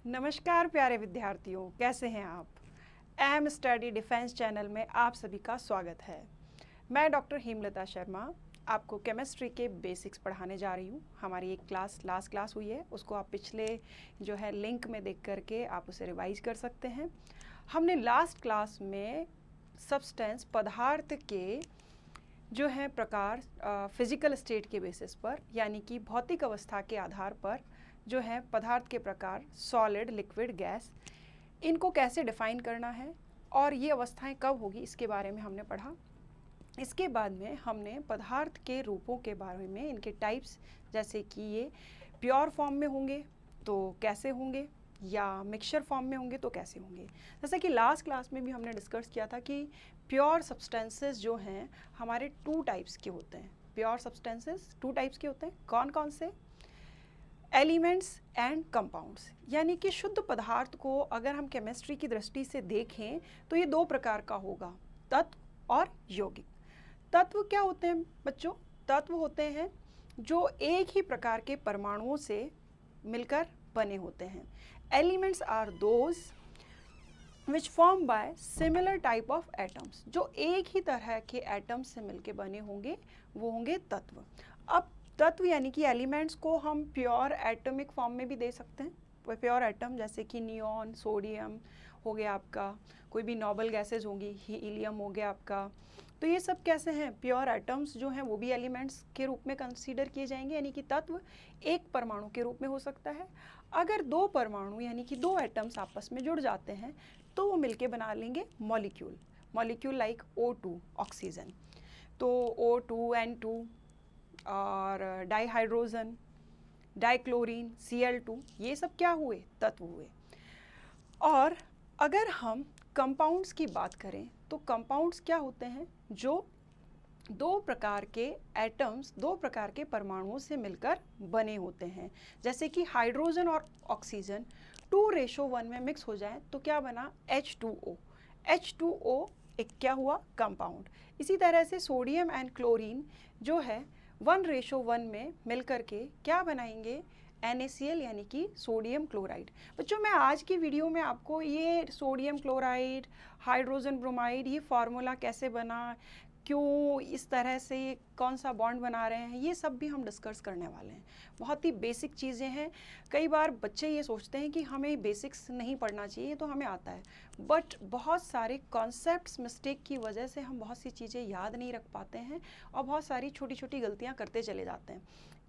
नमस्कार प्यारे विद्यार्थियों, कैसे हैं आप। एम स्टडी डिफेंस चैनल में आप सभी का स्वागत है। मैं डॉक्टर हेमलता शर्मा आपको केमिस्ट्री के बेसिक्स पढ़ाने जा रही हूँ। हमारी एक लास्ट क्लास हुई है, उसको आप पिछले जो है लिंक में देख करके आप उसे रिवाइज कर सकते हैं। हमने लास्ट क्लास में सब्सटेंस पदार्थ के जो है प्रकार फिजिकल स्टेट के बेसिस पर, यानी कि भौतिक अवस्था के आधार पर जो है पदार्थ के प्रकार सॉलिड, लिक्विड, गैस, इनको कैसे डिफाइन करना है और ये अवस्थाएं कब होगी, इसके बारे में हमने पढ़ा। इसके बाद में हमने पदार्थ के रूपों के बारे में, इनके टाइप्स, जैसे कि ये प्योर फॉर्म में होंगे तो कैसे होंगे या मिक्सचर फॉर्म में होंगे तो कैसे होंगे। जैसा कि लास्ट क्लास में भी हमने डिस्कस किया था कि प्योर सब्सटेंसेस जो हैं हमारे 2 टाइप्स के होते हैं। प्योर सब्सटेंसेस 2 टाइप्स के होते हैं। कौन कौन से? एलिमेंट्स एंड कंपाउंड्स, यानी कि शुद्ध पदार्थ को अगर हम केमिस्ट्री की दृष्टि से देखें तो ये 2 प्रकार का होगा, तत्व और यौगिक। तत्व क्या होते हैं बच्चों? तत्व होते हैं जो एक ही प्रकार के परमाणुओं से मिलकर बने होते हैं। Elements are those which form by similar type of atoms, जो एक ही तरह के एटम्स से मिलकर बने होंगे वो होंगे तत्व। अब तत्व यानी कि एलिमेंट्स को हम प्योर एटॉमिक फॉर्म में भी दे सकते हैं। प्योर एटम जैसे कि नियॉन, सोडियम हो गया आपका, कोई भी नोबल गैसेज होंगी, हीलियम हो गया आपका, तो ये सब कैसे हैं? प्योर एटम्स जो हैं वो भी एलिमेंट्स के रूप में कंसीडर किए जाएंगे, यानी कि तत्व एक परमाणु के रूप में हो सकता है। अगर 2 परमाणु यानी कि 2 एटम्स आपस में जुड़ जाते हैं तो वो मिलके बना लेंगे मॉलिक्यूल लाइक O2 ऑक्सीजन। तो O2, N2 और डाईहाइड्रोजन, डाईक्लोरीन, Cl2, ये सब क्या हुए? तत्व हुए। और अगर हम कंपाउंड्स की बात करें तो कंपाउंड्स क्या होते हैं? जो 2 प्रकार के एटम्स, 2 प्रकार के परमाणुओं से मिलकर बने होते हैं। जैसे कि हाइड्रोजन और ऑक्सीजन 2:1 में मिक्स हो जाए तो क्या बना? H2O। H2O एक क्या हुआ? कंपाउंड। इसी तरह से सोडियम एंड क्लोरीन जो है 1:1 में मिलकर के क्या बनाएंगे? NaCl, यानी कि सोडियम क्लोराइड। बच्चों, मैं आज की वीडियो में आपको ये सोडियम क्लोराइड, हाइड्रोजन ब्रोमाइड, ये फार्मूला कैसे बना, क्यों इस तरह से, कौन सा बॉन्ड बना रहे हैं, ये सब भी हम डिस्कस करने वाले हैं। बहुत ही बेसिक चीज़ें हैं। कई बार बच्चे ये सोचते हैं कि हमें बेसिक्स नहीं पढ़ना चाहिए, तो हमें आता है, बट बहुत सारे कॉन्सेप्ट्स मिस्टेक की वजह से हम बहुत सी चीज़ें याद नहीं रख पाते हैं और बहुत सारी छोटी छोटी गलतियाँ करते चले जाते हैं।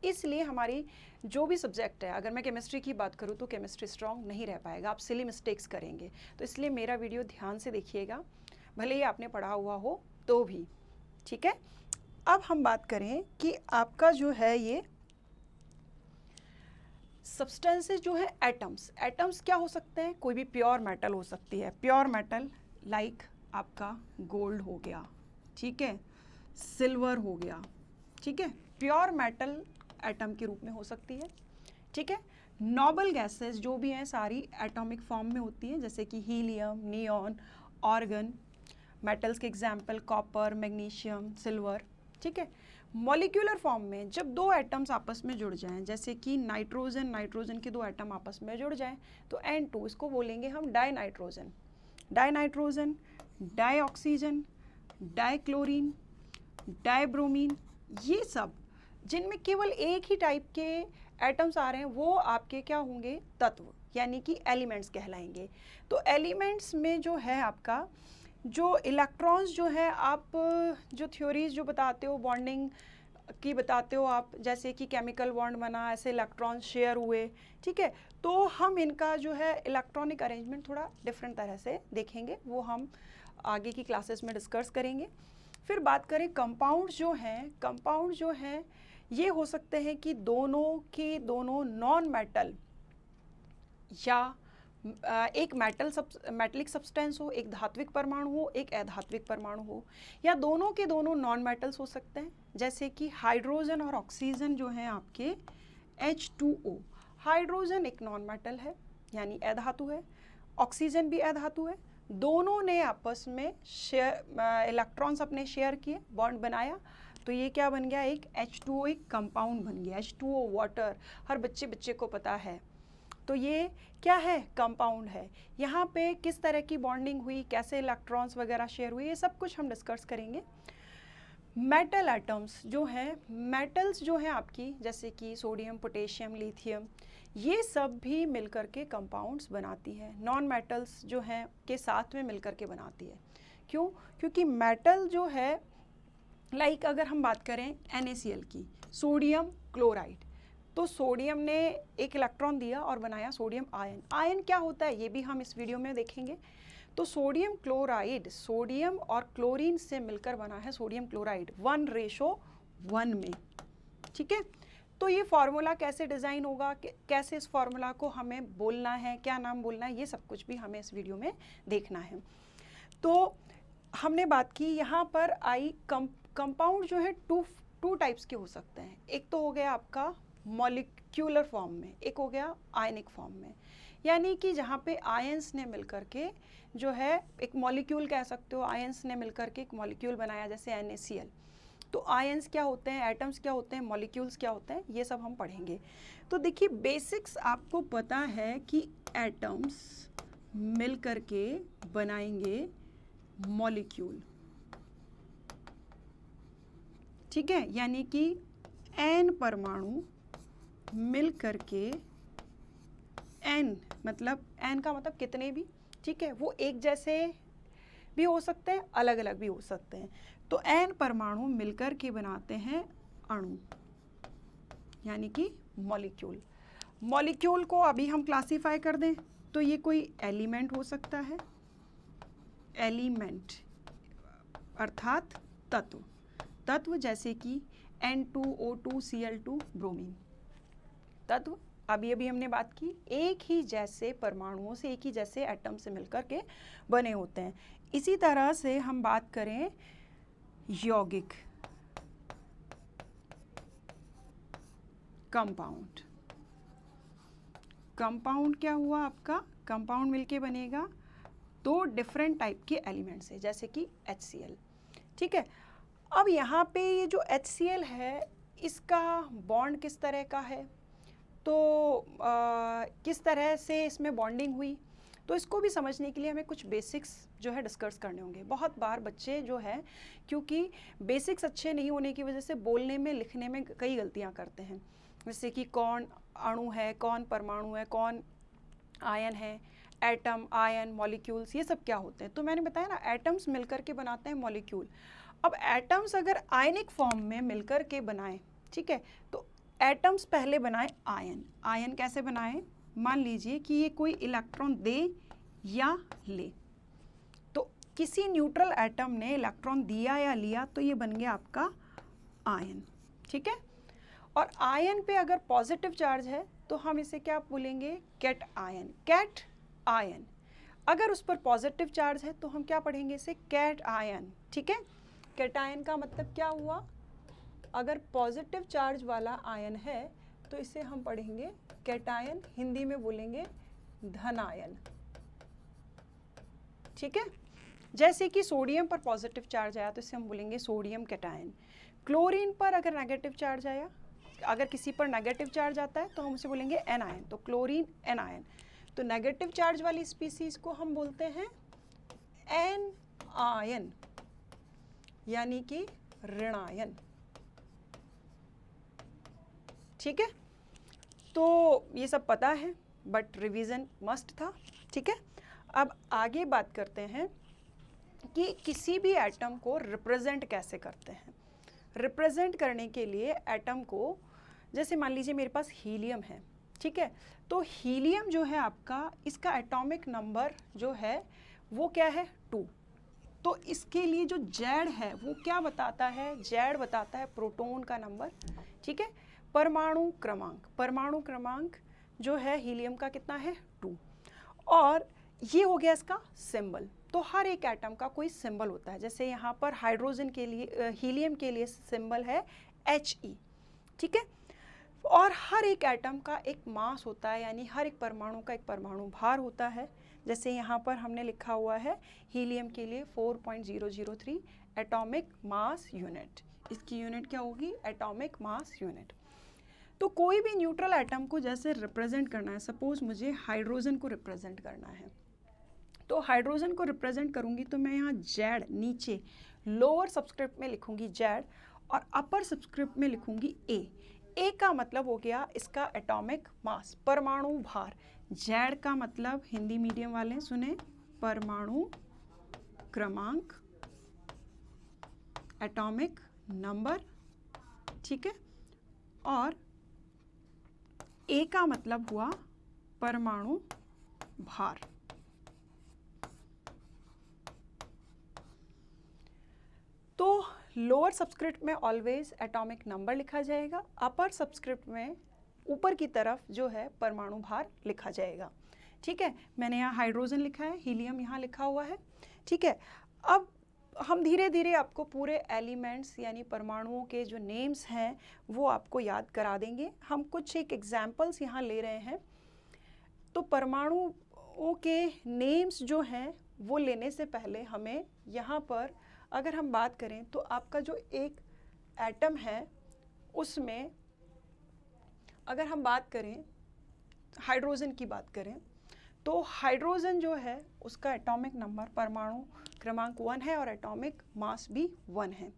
इसलिए हमारी जो भी सब्जेक्ट है, अगर मैं केमिस्ट्री की बात करूँ तो केमिस्ट्री स्ट्रॉन्ग नहीं रह पाएगा, आप सिली मिस्टेक्स करेंगे। तो इसलिए मेरा वीडियो ध्यान से देखिएगा, भले ही आपने पढ़ा हुआ हो तो भी, ठीक है। अब हम बात करें कि आपका जो है ये सब्सटेंसेस जो है एटम्स क्या हो सकते हैं? कोई भी प्योर मेटल हो सकती है। प्योर मेटल लाइक आपका गोल्ड हो गया, ठीक है, सिल्वर हो गया, ठीक है, प्योर मेटल एटम के रूप में हो सकती है, ठीक है। नोबल गैसेस जो भी हैं सारी एटॉमिक फॉर्म में होती हैं, जैसे कि हीलियम, नियॉन, ऑर्गन। मेटल्स के एग्जाम्पल कॉपर, मैग्नीशियम, सिल्वर, ठीक है। मॉलिक्यूलर फॉर्म में जब 2 एटम्स आपस में जुड़ जाएं, जैसे कि नाइट्रोजन के 2 एटम आपस में जुड़ जाएं तो N2, इसको बोलेंगे हम डाईनाइट्रोजन, डाईऑक्सीजन, डाईक्लोरीन, डाईब्रोमीन, ये सब जिनमें केवल एक ही टाइप के एटम्स आ रहे हैं वो आपके क्या होंगे? तत्व, यानी कि एलिमेंट्स कहलाएंगे। तो एलिमेंट्स में जो है आपका जो इलेक्ट्रॉन्स जो है, आप जो थ्योरीज जो बताते हो, बॉन्डिंग की बताते हो आप, जैसे कि केमिकल बॉन्ड बना, ऐसे इलेक्ट्रॉन्स शेयर हुए, ठीक है, तो हम इनका जो है इलेक्ट्रॉनिक अरेंजमेंट थोड़ा डिफरेंट तरह से देखेंगे, वो हम आगे की क्लासेस में डिस्कस करेंगे। फिर बात करें कंपाउंड जो हैं ये हो सकते हैं कि दोनों नॉन मेटल या एक मेटलिक सब्सटेंस हो, एक धात्विक परमाणु हो, एक अधात्विक परमाणु हो, या दोनों के दोनों नॉन मेटल्स हो सकते हैं, जैसे कि हाइड्रोजन और ऑक्सीजन जो हैं आपके H2O। हाइड्रोजन एक नॉन मेटल है, यानी अधातु है, ऑक्सीजन भी अधातु है, दोनों ने आपस में इलेक्ट्रॉन्स अपने शेयर किए, बॉन्ड बनाया, तो ये क्या बन गया? एक H2O, एक कंपाउंड बन गया। H2O वाटर, हर बच्चे को पता है। तो ये क्या है, कंपाउंड है। यहाँ पे किस तरह की बॉन्डिंग हुई, कैसे इलेक्ट्रॉन्स वगैरह शेयर हुए, ये सब कुछ हम डिस्कस करेंगे। मेटल एटम्स जो हैं, मेटल्स जो हैं आपकी, जैसे कि सोडियम, पोटेशियम, लिथियम, ये सब भी मिलकर के कंपाउंड्स बनाती है। नॉन मेटल्स जो हैं के साथ में मिलकर के बनाती है। क्यों? क्योंकि मेटल जो है, लाइक अगर हम बात करें NaCl की, सोडियम क्लोराइड, तो सोडियम ने एक इलेक्ट्रॉन दिया और बनाया सोडियम आयन। आयन क्या होता है ये भी हम इस वीडियो में देखेंगे। तो सोडियम क्लोराइड सोडियम और क्लोरीन से मिलकर बना है सोडियम क्लोराइड 1:1 में। ठीक है, तो ये फार्मूला कैसे डिज़ाइन होगा, कैसे इस फार्मूला को हमें बोलना है, क्या नाम बोलना है, ये सब कुछ भी हमें इस वीडियो में देखना है। तो हमने बात की यहाँ पर आई कंपाउंड जो है टू टाइप्स के हो सकते हैं। एक तो हो गया आपका मॉलिक्यूलर फॉर्म में, एक हो गया आयनिक फॉर्म में। यानी कि जहाँ पे आयंस ने मिलकर के जो है एक मॉलिक्यूल कह सकते हो, आयंस ने मिलकर के एक मॉलिक्यूल बनाया, जैसे NaCl। तो आयंस क्या होते हैं, एटम्स क्या होते हैं, मॉलिक्यूल्स क्या होते हैं, ये सब हम पढ़ेंगे। तो देखिए बेसिक्स आपको पता है कि एटम्स मिलकर के बनाएंगे मॉलिक्यूल। ठीक है, यानी कि n परमाणु मिल करके, n मतलब n का मतलब कितने भी, ठीक है, वो एक जैसे भी हो सकते हैं, अलग अलग भी हो सकते हैं। तो n परमाणु मिलकर के बनाते हैं अणु, यानी कि मॉलिक्यूल। मॉलिक्यूल को अभी हम क्लासीफाई कर दें तो ये कोई एलिमेंट हो सकता है, एलिमेंट अर्थात तत्व, तत्व जैसे कि N2O2 Cl2 ब्रोमीन। तत्व अभी अभी हमने बात की, एक ही जैसे परमाणुओं से, एक ही जैसे एटम से मिलकर के बने होते हैं। इसी तरह से हम बात करें यौगिक, कंपाउंड। कंपाउंड क्या हुआ आपका, कंपाउंड मिलके बनेगा दो डिफरेंट टाइप के एलिमेंट से, जैसे कि HCl। ठीक है, अब यहाँ पे ये जो HCl है, इसका बॉन्ड किस तरह का है, तो किस तरह से इसमें बॉन्डिंग हुई, तो इसको भी समझने के लिए हमें कुछ बेसिक्स जो है डिस्कस करने होंगे। बहुत बार बच्चे जो है, क्योंकि बेसिक्स अच्छे नहीं होने की वजह से बोलने में, लिखने में कई गलतियाँ करते हैं, जैसे कि कौन अणु है, कौन परमाणु है, कौन आयन है, एटम, आयन, मॉलिक्यूल्स, ये सब क्या होते हैं। तो मैंने बताया ना, एटम्स मिलकर के बनाते हैं मॉलिक्यूल। अब एटम्स अगर आयनिक फॉर्म में मिलकर के बनाएं, ठीक है, तो एटम्स पहले बनाए आयन। आयन कैसे बनाए, मान लीजिए कि ये कोई इलेक्ट्रॉन दे या ले, तो किसी न्यूट्रल एटम ने इलेक्ट्रॉन दिया या लिया तो ये बन गया आपका आयन। ठीक है, और आयन पे अगर पॉजिटिव चार्ज है तो हम इसे क्या बोलेंगे, कैट आयन, कैट आयन। अगर उस पर पॉजिटिव चार्ज है तो हम क्या पढ़ेंगे इसे, कैट आयन। ठीक है, कैट आयन का मतलब क्या हुआ, अगर पॉजिटिव चार्ज वाला आयन है तो इसे हम पढ़ेंगे कैटायन, हिंदी में बोलेंगे धन आयन। ठीक है, जैसे कि सोडियम पर पॉजिटिव चार्ज आया तो इसे हम बोलेंगे सोडियम कैटायन। क्लोरीन पर अगर नेगेटिव चार्ज आया, अगर किसी पर नेगेटिव चार्ज आता है तो हम उसे बोलेंगे एन आयन, तो क्लोरीन एन आयन। तो नेगेटिव चार्ज वाली स्पीसीज को हम बोलते हैं एन आयन, यानी कि ऋणायन। ठीक है, तो ये सब पता है, बट रिवीजन मस्ट था। ठीक है, अब आगे बात करते हैं कि किसी भी एटम को रिप्रेजेंट कैसे करते हैं। रिप्रेजेंट करने के लिए एटम को, जैसे मान लीजिए मेरे पास हीलियम है, ठीक है, तो हीलियम जो है आपका, इसका एटॉमिक नंबर जो है वो क्या है, 2। तो इसके लिए जो जेड है वो क्या बताता है, जेड बताता है प्रोटॉन का नंबर। ठीक है, परमाणु क्रमांक जो है हीलियम का कितना है, 2। और ये हो गया इसका सिंबल। तो हर एक एटम का कोई सिंबल होता है, जैसे यहाँ पर हाइड्रोजन के लिए, हीलियम के लिए सिंबल है He। ठीक है, और हर एक एटम का एक मास होता है, यानी हर एक परमाणु का एक परमाणु भार होता है। जैसे यहाँ पर हमने लिखा हुआ है हीलियम के लिए 4.003 एटॉमिक मास यूनिट, इसकी यूनिट क्या होगी, एटॉमिक मास यूनिट। तो कोई भी न्यूट्रल एटम को जैसे रिप्रेजेंट करना है, सपोज मुझे हाइड्रोजन को रिप्रेजेंट करना है, तो हाइड्रोजन को रिप्रेजेंट करूंगी तो मैं यहाँ जेड नीचे लोअर सबस्क्रिप्ट में लिखूंगी जेड और अपर सबस्क्रिप्ट में लिखूंगी ए। ए का मतलब हो गया इसका एटॉमिक मास, परमाणु भार। जेड का मतलब हिंदी मीडियम वाले सुने, परमाणु क्रमांक, एटॉमिक नंबर, ठीक है। और ए का मतलब हुआ परमाणु भार। तो लोअर सबस्क्रिप्ट में ऑलवेज एटॉमिक नंबर लिखा जाएगा, अपर सबस्क्रिप्ट में ऊपर की तरफ जो है परमाणु भार लिखा जाएगा, ठीक है। मैंने यहाँ हाइड्रोजन लिखा है, हीलियम यहाँ लिखा हुआ है, ठीक है। अब हम धीरे धीरे आपको पूरे एलिमेंट्स यानी परमाणुओं के जो नेम्स हैं वो आपको याद करा देंगे। हम कुछ एक एग्जाम्पल्स यहाँ ले रहे हैं। तो परमाणुओं के नेम्स जो हैं वो लेने से पहले हमें यहाँ पर अगर हम बात करें तो आपका जो एक एटम है उसमें अगर हम बात करें हाइड्रोजन की बात करें तो हाइड्रोजन जो है उसका एटॉमिक नंबर परमाणु क्रमांक 1 है और एटॉमिक मास भी 1 है।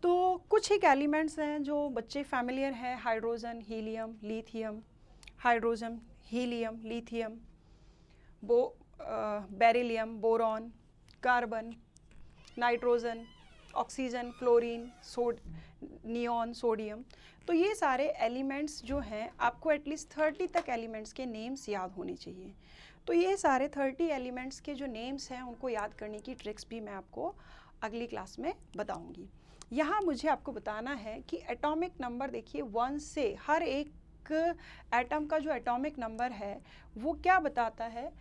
तो कुछ एक एलिमेंट्स हैं जो बच्चे फैमिलियर हैं, hydrogen, helium, lithium, hydrogen, helium, lithium, beryllium, boron, carbon, nitrogen, oxygen, fluorine, neon, sodium. तो ये सारे एलिमेंट्स जो हैं आपको एटलीस्ट 30 तक एलिमेंट्स के नेम्स याद होने चाहिए। तो ये सारे 30 एलिमेंट्स के जो नेम्स हैं उनको याद करने की ट्रिक्स भी मैं आपको अगली क्लास में बताऊंगी। यहाँ मुझे आपको बताना है कि एटॉमिक नंबर देखिए 1 से हर एक एटम का जो एटॉमिक नंबर है वो क्या बताता है,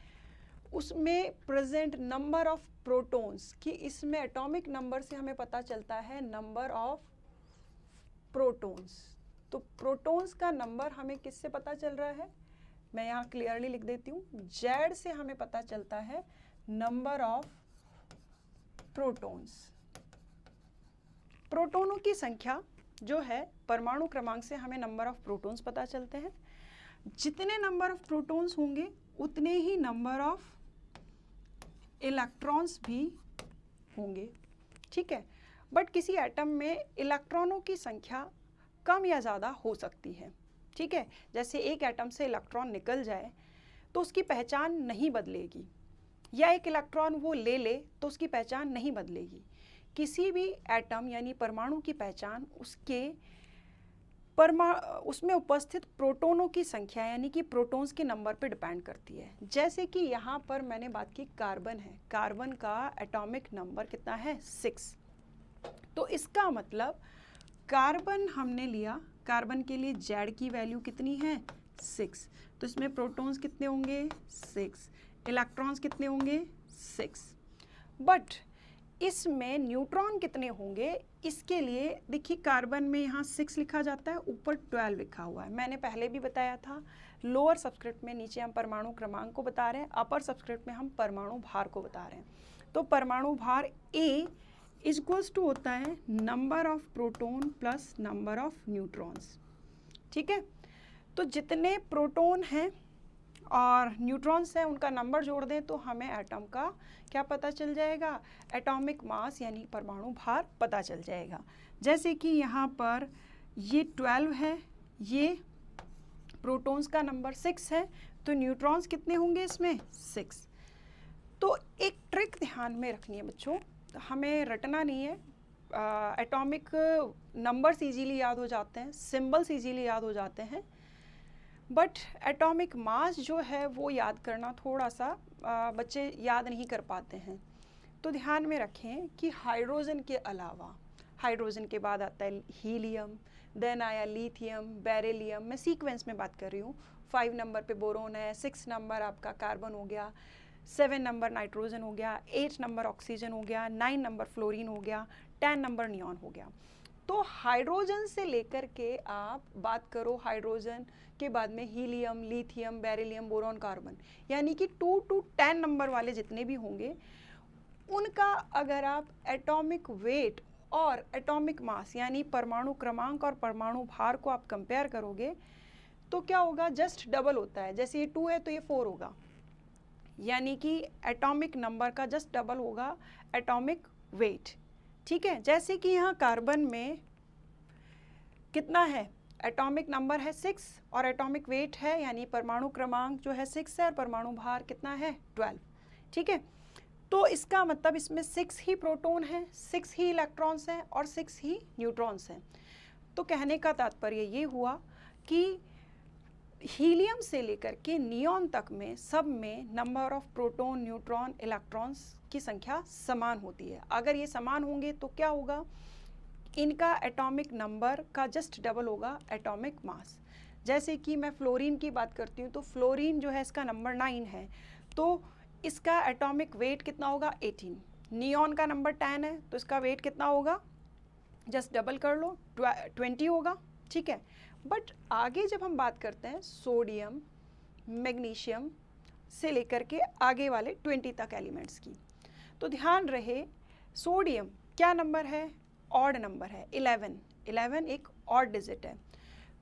उसमें प्रेजेंट नंबर ऑफ प्रोटॉन्स, कि इसमें एटॉमिक नंबर से हमें पता चलता है नंबर ऑफ प्रोटॉन्स। तो प्रोटॉन्स का नंबर हमें किससे पता चल रहा है, मैं यहाँ क्लियरली लिख देती हूँ, जेड से हमें पता चलता है नंबर ऑफ प्रोटॉन्स। प्रोटॉनों की संख्या जो है परमाणु क्रमांक से हमें नंबर ऑफ प्रोटॉन्स पता चलते हैं। जितने नंबर ऑफ प्रोटॉन्स होंगे उतने ही नंबर ऑफ इलेक्ट्रॉन्स भी होंगे, ठीक है। बट किसी एटम में इलेक्ट्रॉनों की संख्या कम या ज़्यादा हो सकती है, ठीक है। जैसे एक एटम से इलेक्ट्रॉन निकल जाए तो उसकी पहचान नहीं बदलेगी, या एक इलेक्ट्रॉन वो ले ले तो उसकी पहचान नहीं बदलेगी। किसी भी एटम यानी परमाणु की पहचान उसमें उपस्थित प्रोटॉनों की संख्या यानी कि प्रोटॉन्स के नंबर पे डिपेंड करती है। जैसे कि यहाँ पर मैंने बात की कार्बन है, कार्बन का एटॉमिक नंबर कितना है 6। तो इसका मतलब कार्बन हमने लिया, कार्बन के लिए जेड की वैल्यू कितनी है 6, तो इसमें प्रोटॉन्स कितने होंगे 6, इलेक्ट्रॉन्स कितने होंगे 6। बट इसमें न्यूट्रॉन कितने होंगे, इसके लिए देखिए कार्बन में यहाँ 6 लिखा जाता है, ऊपर 12 लिखा हुआ है। मैंने पहले भी बताया था लोअर सबस्क्रिप्ट में नीचे हम परमाणु क्रमांक को बता रहे हैं, अपर सबस्क्रिप्ट में हम परमाणु भार को बता रहे हैं। तो परमाणु भार A इक्वल्स टू होता है number of proton plus number of neutrons, ठीक है। तो जितने प्रोटॉन हैं और न्यूट्रॉन्स हैं उनका नंबर जोड़ दें तो हमें एटम का क्या पता चल जाएगा, एटॉमिक मास यानी परमाणु भार पता चल जाएगा। जैसे कि यहाँ पर ये 12 है, ये प्रोटॉन्स का नंबर 6 है, तो न्यूट्रॉन्स कितने होंगे इसमें 6। तो एक ट्रिक ध्यान में रखनी है बच्चों, हमें रटना नहीं है, एटॉमिक नंबर्स इजीली याद हो जाते हैं, सिंबल्स इजीली याद हो जाते हैं, बट एटॉमिक मास जो है वो याद करना थोड़ा सा बच्चे याद नहीं कर पाते हैं। तो ध्यान में रखें कि हाइड्रोजन के अलावा, हाइड्रोजन के बाद आता है हीलियम, देन आया लिथियम, बेरिलियम, मैं सीक्वेंस में बात कर रही हूँ। 5 नंबर पे बोरोन है, 6 नंबर आपका कार्बन हो गया, 7 नंबर नाइट्रोजन हो गया, 8 नंबर ऑक्सीजन हो गया, 9 नंबर फ्लोरीन हो गया, 10 नंबर नियॉन हो गया। तो हाइड्रोजन से लेकर के आप बात करो हाइड्रोजन के बाद में helium, lithium, beryllium, boron, carbon, यानी कि 2 to 10 नंबर वाले जितने भी होंगे उनका अगर आप एटॉमिक वेट और एटॉमिक मास यानी परमाणु क्रमांक और परमाणु भार को आप कंपेयर करोगे तो क्या होगा, जस्ट डबल होता है। जैसे ये 2 है तो ये 4 होगा, यानी कि एटॉमिक नंबर का जस्ट डबल होगा एटॉमिक वेट। ठीक है, जैसे कि यहाँ कार्बन में कितना है, एटॉमिक नंबर है 6 और एटॉमिक वेट है यानी परमाणु क्रमांक जो है 6 है और परमाणु भार कितना है 12। ठीक है, तो इसका मतलब इसमें 6 ही प्रोटॉन हैं, 6 ही इलेक्ट्रॉन्स हैं और 6 ही न्यूट्रॉन्स हैं। तो कहने का तात्पर्य ये हुआ कि हीलियम से लेकर के नियॉन तक में सब में number of proton, neutron, electrons की संख्या समान होती है। अगर ये समान होंगे तो क्या होगा, इनका एटॉमिक नंबर का जस्ट डबल होगा एटॉमिक मास। जैसे कि मैं फ्लोरीन की बात करती हूँ तो फ्लोरीन जो है इसका नंबर 9 है, तो इसका एटॉमिक वेट कितना होगा 18। नियॉन का नंबर 10 है तो इसका वेट कितना होगा, जस्ट डबल कर लो 20 होगा। ठीक है, बट आगे जब हम बात करते हैं सोडियम, मैग्नीशियम से लेकर के आगे वाले 20 तक एलिमेंट्स की, तो ध्यान रहे सोडियम क्या नंबर है, ऑड नंबर है 11 एक ऑड डिजिट है।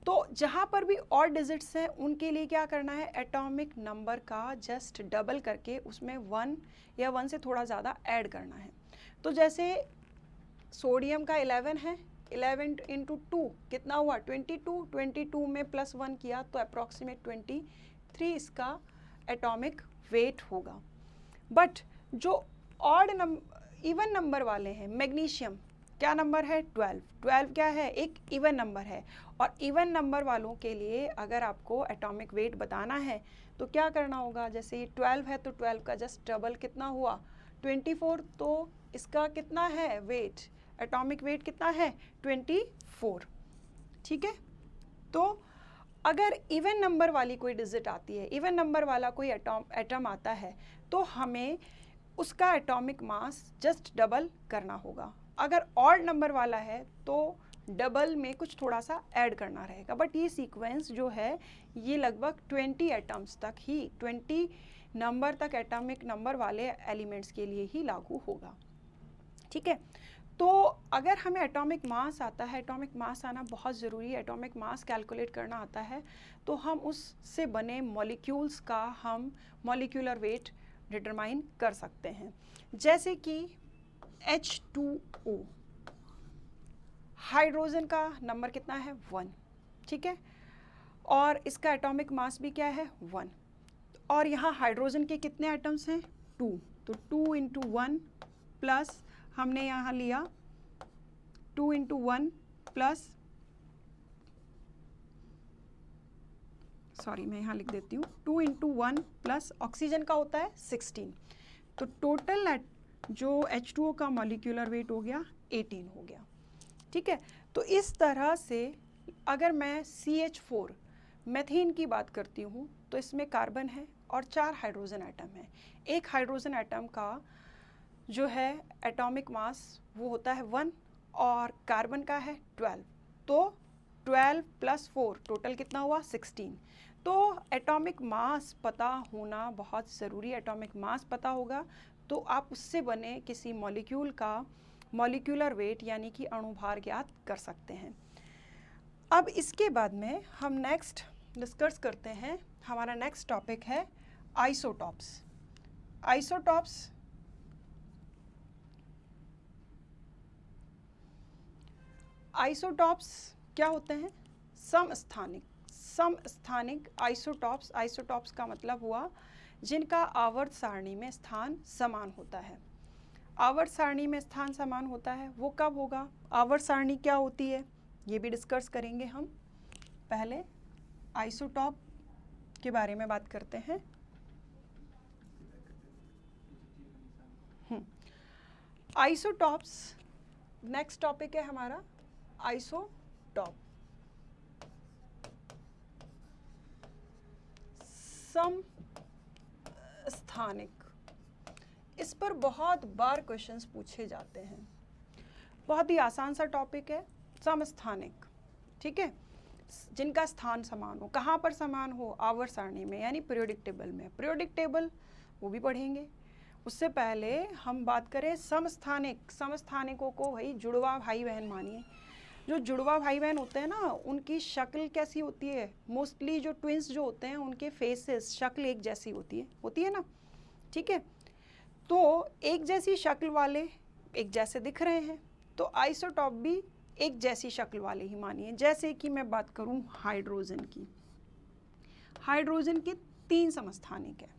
तो जहाँ पर भी ऑड डिजिट्स हैं उनके लिए क्या करना है, एटॉमिक नंबर का जस्ट डबल करके उसमें 1 या 1 से थोड़ा ज़्यादा ऐड करना है। तो जैसे सोडियम का 11 है, 11 इंटू 2 कितना हुआ 22, 22 में +1 किया तो अप्रॉक्सीमेट 23 इसका एटॉमिक वेट होगा। बट जो ऑड इवन नंबर वाले हैं, मैग्नीशियम क्या नंबर है 12 क्या है, एक इवन नंबर है। और इवन नंबर वालों के लिए अगर आपको एटॉमिक वेट बताना है तो क्या करना होगा, जैसे ये 12 है तो 12 का जस्ट डबल कितना हुआ 24, तो इसका कितना है वेट, एटॉमिक वेट कितना है 24। ठीक है, तो अगर इवन नंबर वाली कोई डिजिट आती है, इवन नंबर वाला कोई एटम आता है तो हमें उसका एटॉमिक मास जस्ट डबल करना होगा। अगर ऑड नंबर वाला है तो डबल में कुछ थोड़ा सा ऐड करना रहेगा। बट ये सीक्वेंस जो है ये लगभग 20 एटम्स तक ही, 20 नंबर तक एटॉमिक नंबर वाले एलिमेंट्स के लिए ही लागू होगा। ठीक है, तो अगर हमें एटॉमिक मास आता है, एटॉमिक मास आना बहुत ज़रूरी है, एटॉमिक मास कैलकुलेट करना आता है, तो हम उससे बने मॉलिक्यूल्स का हम मॉलिक्यूलर वेट डिटरमाइन कर सकते हैं। जैसे कि H2O, हाइड्रोजन का नंबर कितना है 1। ठीक है, और इसका एटॉमिक मास भी क्या है 1। और यहाँ हाइड्रोजन के कितने एटम्स हैं 2, तो 2 इंटू 1 प्लस हमने यहाँ लिया 2 इंटू 1 प्लस, सॉरी मैं यहाँ लिख देती हूँ 2 इंटू 1 प्लस ऑक्सीजन का होता है 16, तो टोटल जो H2O का मॉलिक्यूलर वेट हो गया 18 हो गया। ठीक है, तो इस तरह से अगर मैं CH4 मेथेन की बात करती हूँ तो इसमें कार्बन है और 4 हाइड्रोजन एटम है। एक हाइड्रोजन एटम का जो है एटॉमिक मास वो होता है 1 और कार्बन का है 12, तो 12 + 4 टोटल कितना हुआ 16। तो एटॉमिक मास पता होना बहुत ज़रूरी है। एटॉमिक मास पता होगा तो आप उससे बने किसी मॉलिक्यूल का मॉलिक्यूलर वेट यानी कि अणुभार ज्ञात कर सकते हैं। अब इसके बाद में हम नेक्स्ट डिस्कस करते हैं, हमारा नेक्स्ट टॉपिक है आइसोटॉप्स। आइसोटॉप्स आइसोटॉप्स क्या होते हैं, समस्थानिक आइसोटॉप्स। आइसोटॉप्स का मतलब हुआ जिनका आवर्त सारणी में स्थान समान होता है। आवर्त सारणी में स्थान समान होता है वो कब होगा, आवर्त सारणी क्या होती है ये भी डिस्कस करेंगे हम। पहले आइसोटॉप के बारे में बात करते हैं। आइसोटॉप्स नेक्स्ट टॉपिक है हमारा आइसोटॉप। समस्थानिक, इस पर बहुत बार क्वेश्चंस पूछे जाते हैं। बहुत ही आसान सा टॉपिक है समस्थानिक। ठीक है, जिनका स्थान समान हो, कहाँ पर समान हो, आवर्त सारणी में यानी पीरियोडिक टेबल में। पीरियोडिक टेबल वो भी पढ़ेंगे, उससे पहले हम बात करें समस्थानिक, समस्थानिकों को भाई जुड़वा भाई बहन मानिए। जो जुड़वा भाई बहन होते हैं ना, उनकी शक्ल कैसी होती है, मोस्टली जो ट्विंस जो होते हैं उनके फेसेस शक्ल एक जैसी होती है ना, ठीक है। तो एक जैसी शक्ल वाले एक जैसे दिख रहे हैं, तो आइसोटॉप भी एक जैसी शक्ल वाले ही मानिए। जैसे कि मैं बात करूं हाइड्रोजन की, हाइड्रोजन के 3 समस्थानिक है,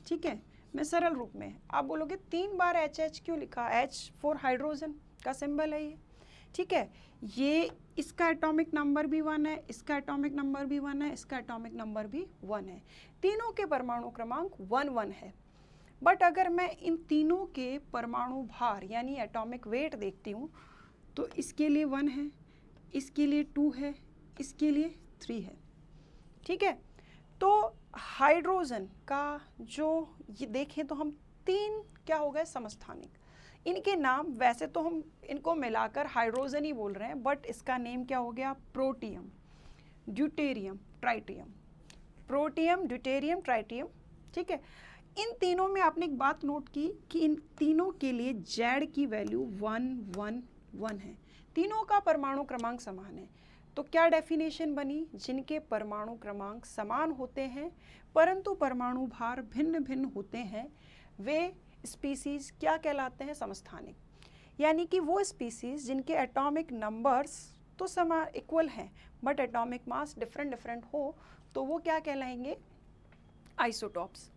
ठीक है। मैं सरल रूप में, आप बोलोगे 3 बार HH क्यों लिखा, H फॉर हाइड्रोजन का सिंबल है ये, ठीक है। ये इसका एटॉमिक नंबर भी 1 है, इसका एटॉमिक नंबर भी 1 है, इसका एटॉमिक नंबर भी 1 है, तीनों के परमाणु क्रमांक 1 1 है। बट अगर मैं इन तीनों के परमाणु भार यानी एटॉमिक वेट देखती हूँ, तो इसके लिए 1 है, इसके लिए 2 है, इसके लिए 3 है, ठीक है। तो हाइड्रोजन का जो ये देखें तो हम 3 क्या हो गए समस्थानिक, इनके नाम वैसे तो हम इनको मिलाकर हाइड्रोजन ही बोल रहे हैं, बट इसका नेम क्या हो गया, protium, deuterium, tritium, protium, deuterium, tritium, ठीक है। इन तीनों में आपने एक बात नोट की कि इन तीनों के लिए Z की वैल्यू 1 1 1 है, तीनों का परमाणु क्रमांक समान है। तो क्या डेफिनेशन बनी, जिनके परमाणु क्रमांक समान होते हैं परंतु परमाणु भार भिन्न भिन्न होते हैं, वे स्पीसीज क्या कहलाते हैं, समस्थानिक। यानी कि वो स्पीसीज जिनके एटॉमिक नंबर्स तो समान इक्वल हैं but atomic mass different different हो, तो वो क्या कहलाएंगे, आइसोटॉप्स।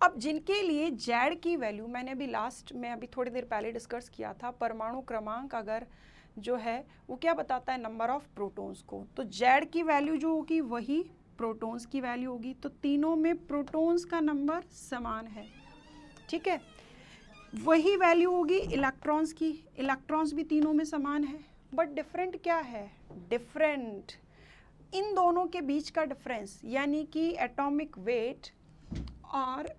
अब जिनके लिए Z की वैल्यू मैंने अभी लास्ट में अभी थोड़ी देर पहले डिस्कस किया था, परमाणु क्रमांक अगर जो है वो क्या बताता है, नंबर ऑफ प्रोटॉन्स को, तो Z की वैल्यू जो होगी वही प्रोटॉन्स की वैल्यू होगी। तो तीनों में प्रोटॉन्स का नंबर समान है, ठीक है। वही वैल्यू होगी इलेक्ट्रॉन्स की, इलेक्ट्रॉन्स भी तीनों में समान है, बट डिफरेंट क्या है, डिफरेंट इन दोनों के बीच का डिफरेंस, यानी कि एटॉमिक वेट और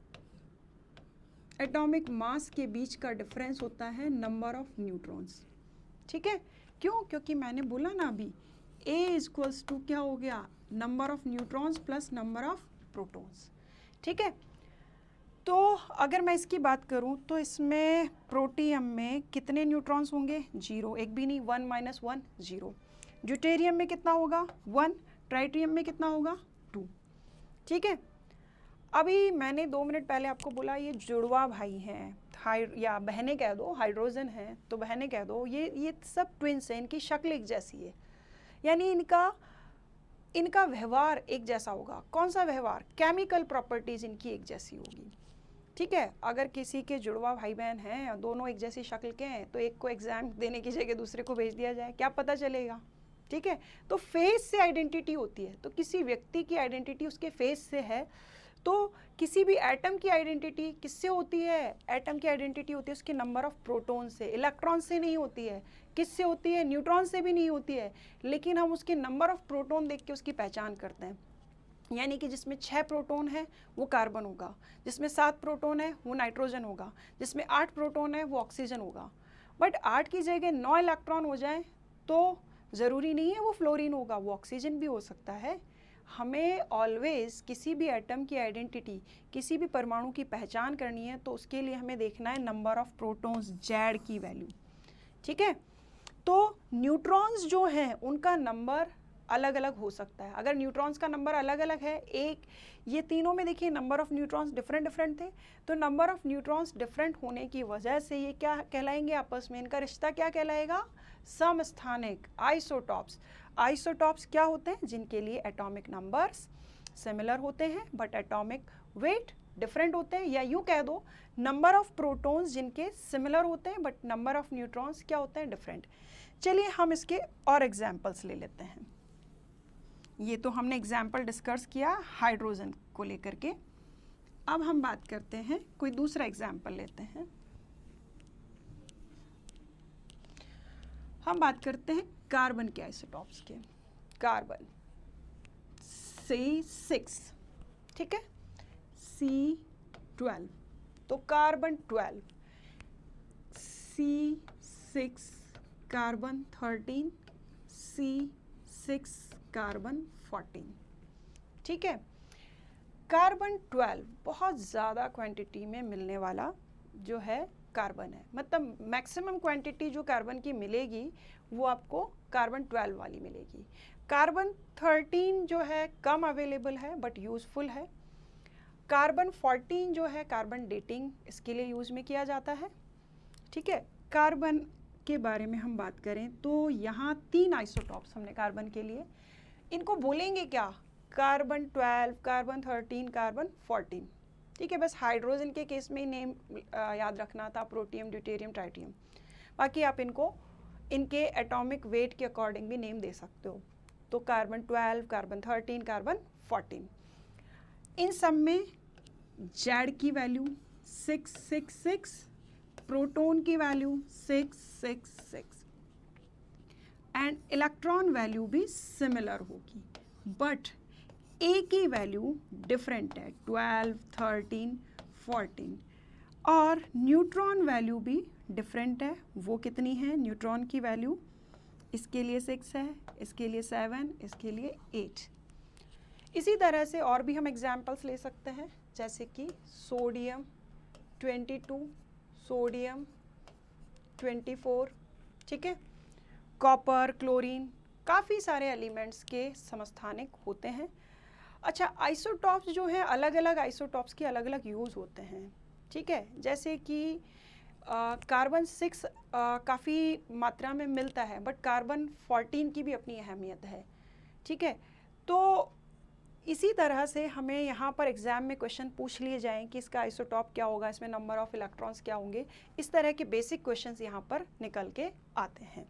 एटॉमिक मास के बीच का डिफरेंस होता है नंबर ऑफ न्यूट्रॉन्स, ठीक है। क्यों, क्योंकि मैंने बोला ना अभी A इक्वल्स टू क्या हो गया, number of neutrons plus number of protons, ठीक है। तो अगर मैं इसकी बात करूं तो इसमें प्रोटियम में कितने न्यूट्रॉन्स होंगे, 0, एक भी नहीं, 1 - 1 0। ड्यूटेरियम में कितना होगा, 1, ट्राइटियम में कितना होगा, 2, ठीक है। अभी मैंने 2 मिनट पहले आपको बोला ये जुड़वा भाई हैं, या बहनें कह दो, हाइड्रोजन हैं तो बहनें कह दो, ये सब ट्विंस हैं, इनकी शक्ल एक जैसी है, यानी इनका व्यवहार एक जैसा होगा। कौन सा व्यवहार, केमिकल प्रॉपर्टीज इनकी एक जैसी होगी, ठीक है। अगर किसी के जुड़वा भाई बहन हैं, दोनों एक जैसी शक्ल के हैं, तो एक को एग्जाम देने की जगह दूसरे को भेज दिया जाए, क्या पता चलेगा, ठीक है। तो फेस से आइडेंटिटी होती है, तो किसी व्यक्ति की आइडेंटिटी उसके फेस से है, तो किसी भी एटम की आइडेंटिटी किससे होती है, एटम की आइडेंटिटी होती है उसके नंबर ऑफ प्रोटॉन से, इलेक्ट्रॉन से नहीं होती है। किससे होती है, न्यूट्रॉन से भी नहीं होती है, लेकिन हम उसके नंबर ऑफ प्रोटॉन देख के उसकी पहचान करते हैं। यानी कि जिसमें 6 प्रोटॉन है वो कार्बन होगा, जिसमें 7 प्रोटॉन है वो नाइट्रोजन होगा, जिसमें 8 प्रोटॉन है वो ऑक्सीजन होगा। बट 8 की जगह 9 इलेक्ट्रॉन हो जाए तो ज़रूरी नहीं है वो फ्लोरीन होगा, वो ऑक्सीजन भी हो सकता है। हमें ऑलवेज किसी भी एटम की आइडेंटिटी, किसी भी परमाणु की पहचान करनी है तो उसके लिए हमें देखना है नंबर ऑफ प्रोटॉन्स, Z की वैल्यू, ठीक है। तो न्यूट्रॉन्स जो हैं उनका नंबर अलग अलग हो सकता है। अगर न्यूट्रॉन्स का नंबर अलग अलग है, एक ये तीनों में देखिए number of neutrons different different थे, तो नंबर ऑफ न्यूट्रॉन्स डिफरेंट होने की वजह से ये क्या कहलाएंगे आपस में, इनका रिश्ता क्या कहलाएगा, समस्थानिक, आइसोटॉप्स। आइसोटॉप्स क्या होते हैं, जिनके लिए एटॉमिक नंबर्स सिमिलर होते हैं बट एटॉमिक वेट डिफरेंट होते हैं, या यूँ कह दो नंबर ऑफ प्रोटॉन्स जिनके सिमिलर होते हैं बट नंबर ऑफ न्यूट्रॉन्स क्या होते हैं, डिफरेंट। चलिए हम इसके और एग्जाम्पल्स ले लेते हैं। ये तो हमने एग्जाम्पल डिस्कस किया हाइड्रोजन को लेकर के, अब हम बात करते हैं कोई दूसरा एग्जाम्पल लेते हैं। हम बात करते हैं कार्बन के आइसोटॉप्स के। कार्बन C6, ठीक है, C12, तो carbon 12, C6 carbon 13, C6 carbon 14, ठीक है। कार्बन 12 बहुत ज़्यादा क्वांटिटी में मिलने वाला जो है कार्बन है, मतलब मैक्सिमम क्वांटिटी जो कार्बन की मिलेगी वो आपको कार्बन 12 वाली मिलेगी। कार्बन 13 जो है कम अवेलेबल है बट यूज़फुल है। कार्बन 14 जो है कार्बन डेटिंग इसके लिए यूज़ में किया जाता है। ठीक है, कार्बन के बारे में हम बात करें तो यहाँ 3 आइसोटॉप्स हमने कार्बन के लिए, इनको बोलेंगे क्या, कार्बन 12, कार्बन 13, कार्बन 14। ठीक है, बस हाइड्रोजन के केस में ही नेम याद रखना था, प्रोटियम, ड्यूटेरियम, ट्राइटियम। बाकी आप इनको इनके एटॉमिक वेट के अकॉर्डिंग भी नेम दे सकते हो। तो कार्बन 12, कार्बन 13, कार्बन 14, इन सब में जेड की वैल्यू 666, प्रोटॉन की वैल्यू 666 एंड इलेक्ट्रॉन वैल्यू भी सिमिलर होगी, बट ए की वैल्यू डिफरेंट है, 12, 13, 14, और न्यूट्रॉन वैल्यू भी डिफरेंट है। वो कितनी है न्यूट्रॉन की वैल्यू, इसके लिए 6 है, इसके लिए 7, इसके लिए 8। इसी तरह से और भी हम एग्जाम्पल्स ले सकते हैं, जैसे कि सोडियम 22, सोडियम 24, ठीक है, कॉपर, क्लोरीन, काफ़ी सारे एलिमेंट्स के समस्थानिक होते हैं। अच्छा, आइसोटॉप्स जो हैं, अलग अलग आइसोटॉप्स के अलग अलग यूज़ होते हैं। ठीक है, जैसे कि कार्बन 6 काफ़ी मात्रा में मिलता है, बट कार्बन 14 की भी अपनी अहमियत है। ठीक है, तो इसी तरह से हमें यहाँ पर एग्ज़ाम में क्वेश्चन पूछ लिए जाएं कि इसका आइसोटॉप क्या होगा, इसमें नंबर ऑफ इलेक्ट्रॉन्स क्या होंगे, इस तरह के बेसिक क्वेश्चंस यहाँ पर निकल के आते हैं।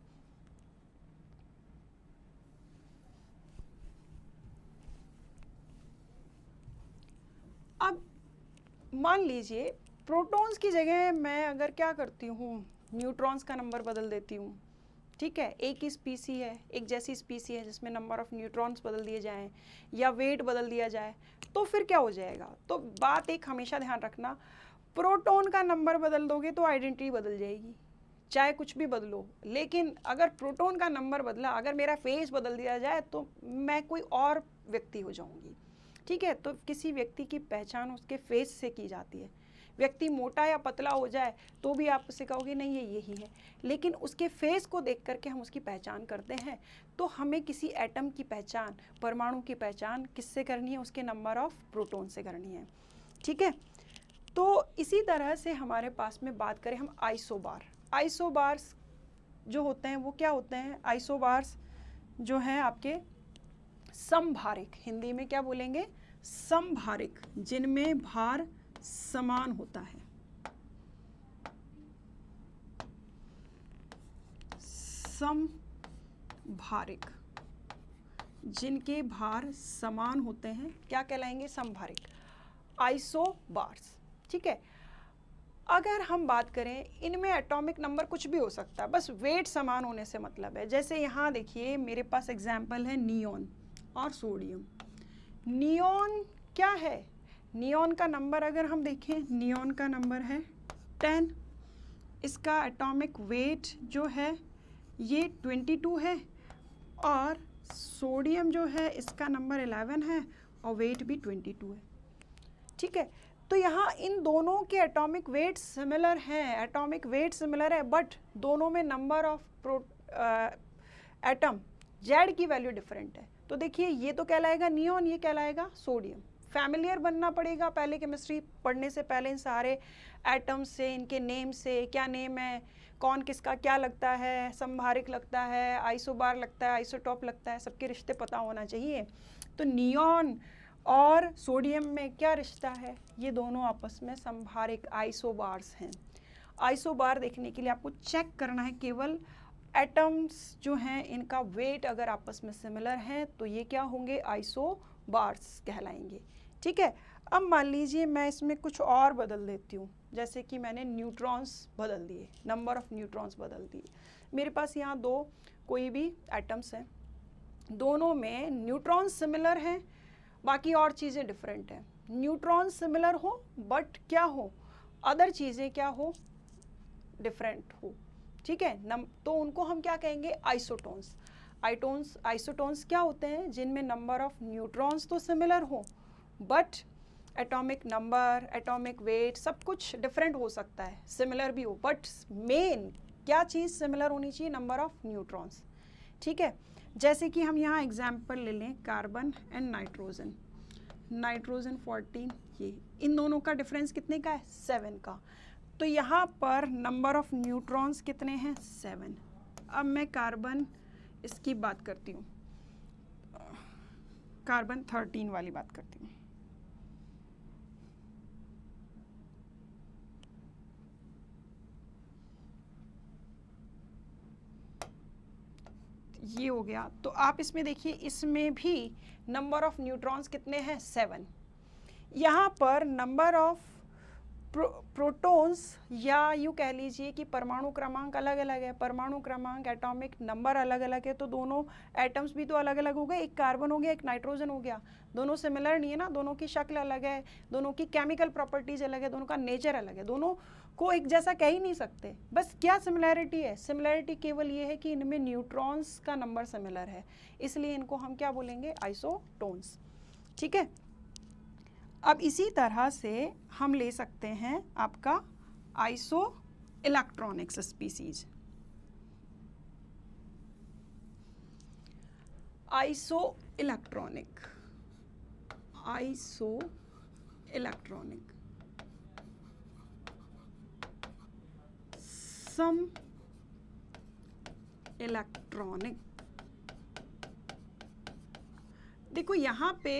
अब मान लीजिए प्रोटॉन्स की जगह मैं अगर क्या करती हूँ, न्यूट्रॉन्स का नंबर बदल देती हूँ। ठीक है, एक ही स्पीसी है, एक जैसी स्पीसी है जिसमें नंबर ऑफ न्यूट्रॉन्स बदल दिए जाएं या वेट बदल दिया जाए, तो फिर क्या हो जाएगा। तो बात एक हमेशा ध्यान रखना, प्रोटॉन का नंबर बदल दोगे तो आइडेंटिटी बदल जाएगी, चाहे कुछ भी बदलो। लेकिन अगर प्रोटॉन का नंबर बदला, अगर मेरा फेस बदल दिया जाए तो मैं कोई और व्यक्ति हो जाऊँगी। ठीक है, तो किसी व्यक्ति की पहचान उसके फेस से की जाती है। व्यक्ति मोटा या पतला हो जाए तो भी आप उससे कहोगे नहीं ये यही है, लेकिन उसके फेस को देख करके हम उसकी पहचान करते हैं। तो हमें किसी एटम की पहचान, परमाणु की पहचान किससे करनी है, उसके नंबर ऑफ प्रोटॉन से करनी है। ठीक है, तो इसी तरह से हमारे पास में बात करें हम आइसोबार, आइसोबार्स जो होते हैं वो क्या होते हैं, आइसोबार्स जो हैं आपके समभारिक, हिंदी में क्या बोलेंगे, समभारिक, जिनमें भार समान होता है। समभारिक, जिनके भार समान होते हैं, क्या कहलाएंगे, समभारिक, आइसोबार्स। ठीक है, अगर हम बात करें, इनमें एटॉमिक नंबर कुछ भी हो सकता है, बस वेट समान होने से मतलब है। जैसे यहाँ देखिए मेरे पास एग्जाम्पल है नियोन और सोडियम। नियोन क्या है, नियोन का नंबर अगर हम देखें, नियोन का नंबर है 10, इसका एटॉमिक वेट जो है ये 22 है, और सोडियम जो है इसका नंबर 11 है और वेट भी 22 है। ठीक है, तो यहाँ इन दोनों के एटॉमिक वेट सिमिलर हैं, एटॉमिक वेट सिमिलर है, बट दोनों में नंबर ऑफ एटम, जेड की वैल्यू डिफरेंट है। तो देखिए ये तो कहलाएगा नियोन, ये कहलाएगा सोडियम। फैमिलियर बनना पड़ेगा पहले, केमिस्ट्री पढ़ने से पहले इन सारे एटम्स से, इनके नेम से, क्या नेम है, कौन किसका क्या लगता है, समभारिक लगता है, आइसोबार लगता है, आइसोटॉप लगता है, सबके रिश्ते पता होना चाहिए। तो नियोन और सोडियम में क्या रिश्ता है, ये दोनों आपस में समभारिक आइसोबार्स हैं। आइसोबार देखने के लिए आपको चेक करना है केवल एटम्स जो हैं इनका वेट अगर आपस में सिमिलर हैं तो ये क्या होंगे, आइसोबार्स कहलाएंगे। ठीक है, अब मान लीजिए मैं इसमें कुछ और बदल देती हूँ, जैसे कि मैंने न्यूट्रॉन्स बदल दिए, नंबर ऑफ न्यूट्रॉन्स बदल दिए। मेरे पास यहाँ दो कोई भी एटम्स हैं, दोनों में न्यूट्रॉन सिमिलर हैं, बाकी और चीज़ें डिफरेंट हैं। न्यूट्रॉन सिमिलर हो बट क्या हो, अदर चीज़ें क्या हो, डिफरेंट हो। ठीक है, तो उनको हम क्या कहेंगे, आइसोटोन्स। आइसोटोन्स क्या होते हैं, जिनमें नंबर ऑफ न्यूट्रॉन्स तो सिमिलर हो but atomic number, atomic weight, सब कुछ डिफरेंट हो सकता है, सिमिलर भी हो, बट मेन क्या चीज़ सिमिलर होनी चाहिए? Number of neutrons. ठीक है, जैसे कि हम यहाँ एग्जाम्पल ले लें कार्बन एंड नाइट्रोजन। नाइट्रोजन 14, ये इन दोनों का डिफरेंस कितने का है? 7 का। तो यहाँ पर नंबर ऑफ न्यूट्रॉन्स कितने हैं? 7। अब मैं कार्बन इसकी बात करती हूँ, कार्बन 13 वाली बात करती हूँ। ये हो गया। तो आप इसमें देखिए, इसमें भी नंबर ऑफ न्यूट्रॉन्स कितने हैं? 7। यहाँ पर नंबर ऑफ प्रोटॉन्स या यूँ कह लीजिए कि परमाणु क्रमांक अलग अलग है, परमाणु क्रमांक एटॉमिक नंबर अलग अलग है, तो दोनों एटम्स भी तो अलग अलग हो गए, एक कार्बन हो गया, एक नाइट्रोजन हो गया, दोनों सिमिलर नहीं है ना, दोनों की शक्ल अलग है, दोनों की केमिकल प्रॉपर्टीज अलग है, दोनों का नेचर अलग है, दोनों को एक जैसा कह ही नहीं सकते। बस क्या सिमिलैरिटी है? सिमिलैरिटी केवल ये है कि इनमें न्यूट्रॉन्स का नंबर सिमिलर है, इसलिए इनको हम क्या बोलेंगे? आइसोटोन्स। ठीक है, अब इसी तरह से हम ले सकते हैं आपका iso electronics species. Iso electronic, iso electronic, सम इलेक्ट्रॉनिक। देखो यहाँ पे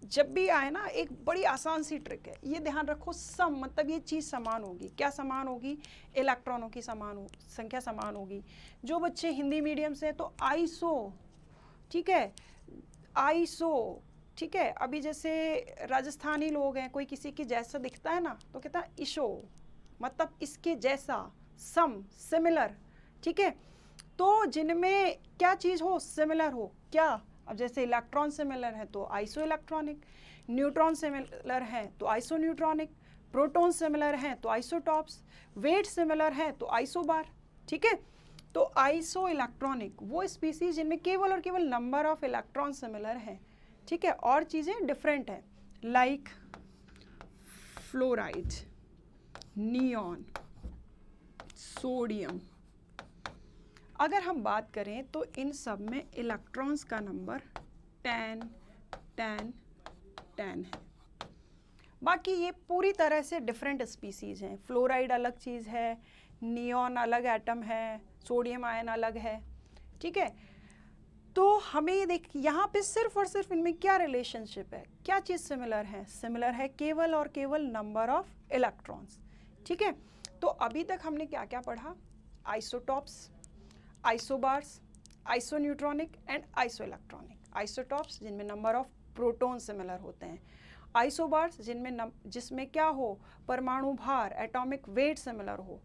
जब भी आए ना, एक बड़ी आसान सी ट्रिक है, ये ध्यान रखो, सम मतलब ये चीज़ समान होगी। क्या समान होगी? इलेक्ट्रॉनों की संख्या समान होगी। जो बच्चे हिंदी मीडियम से हैं तो आइसो, ठीक है, आइसो, ठीक है। अभी जैसे राजस्थानी लोग हैं, कोई किसी के जैसा दिखता है ना तो कहता है इशो, मतलब इसके जैसा, सम, सिमिलर। ठीक है, तो जिनमें क्या चीज़ हो? सिमिलर हो। क्या? अब जैसे इलेक्ट्रॉन सिमिलर है तो आइसो इलेक्ट्रॉनिक, न्यूट्रॉन सिमिलर हैं तो आइसो न्यूट्रॉनिक, प्रोटॉन सिमिलर हैं तो आइसोटॉप्स, वेट सिमिलर हैं तो आइसोबार। ठीक है, तो आइसो इलेक्ट्रॉनिक वो स्पीसीज जिनमें केवल और केवल नंबर ऑफ इलेक्ट्रॉन सिमिलर हैं। ठीक है, और चीज़ें डिफरेंट हैं, लाइक फ्लोराइड, नियॉन, सोडियम। अगर हम बात करें तो इन सब में इलेक्ट्रॉन्स का नंबर 10, 10, 10 है। बाकी ये पूरी तरह से डिफरेंट स्पीसीज हैं। फ्लोराइड अलग चीज़ है, नियॉन अलग एटम है, सोडियम आयन अलग है। ठीक है, तो हमें ये देख, यहाँ पे सिर्फ और सिर्फ इनमें क्या रिलेशनशिप है, क्या चीज़ सिमिलर है? सिमिलर है केवल और केवल नंबर ऑफ इलेक्ट्रॉन्स। ठीक है, तो अभी तक हमने क्या क्या पढ़ा? Isotopes, isobars, isoneutronic and iso electronic. Isotopes जिनमें नंबर ऑफ प्रोटॉन सिमिलर होते हैं, आइसोबार्स जिसमें क्या हो? परमाणु भार, एटॉमिक वेट सिमिलर हो,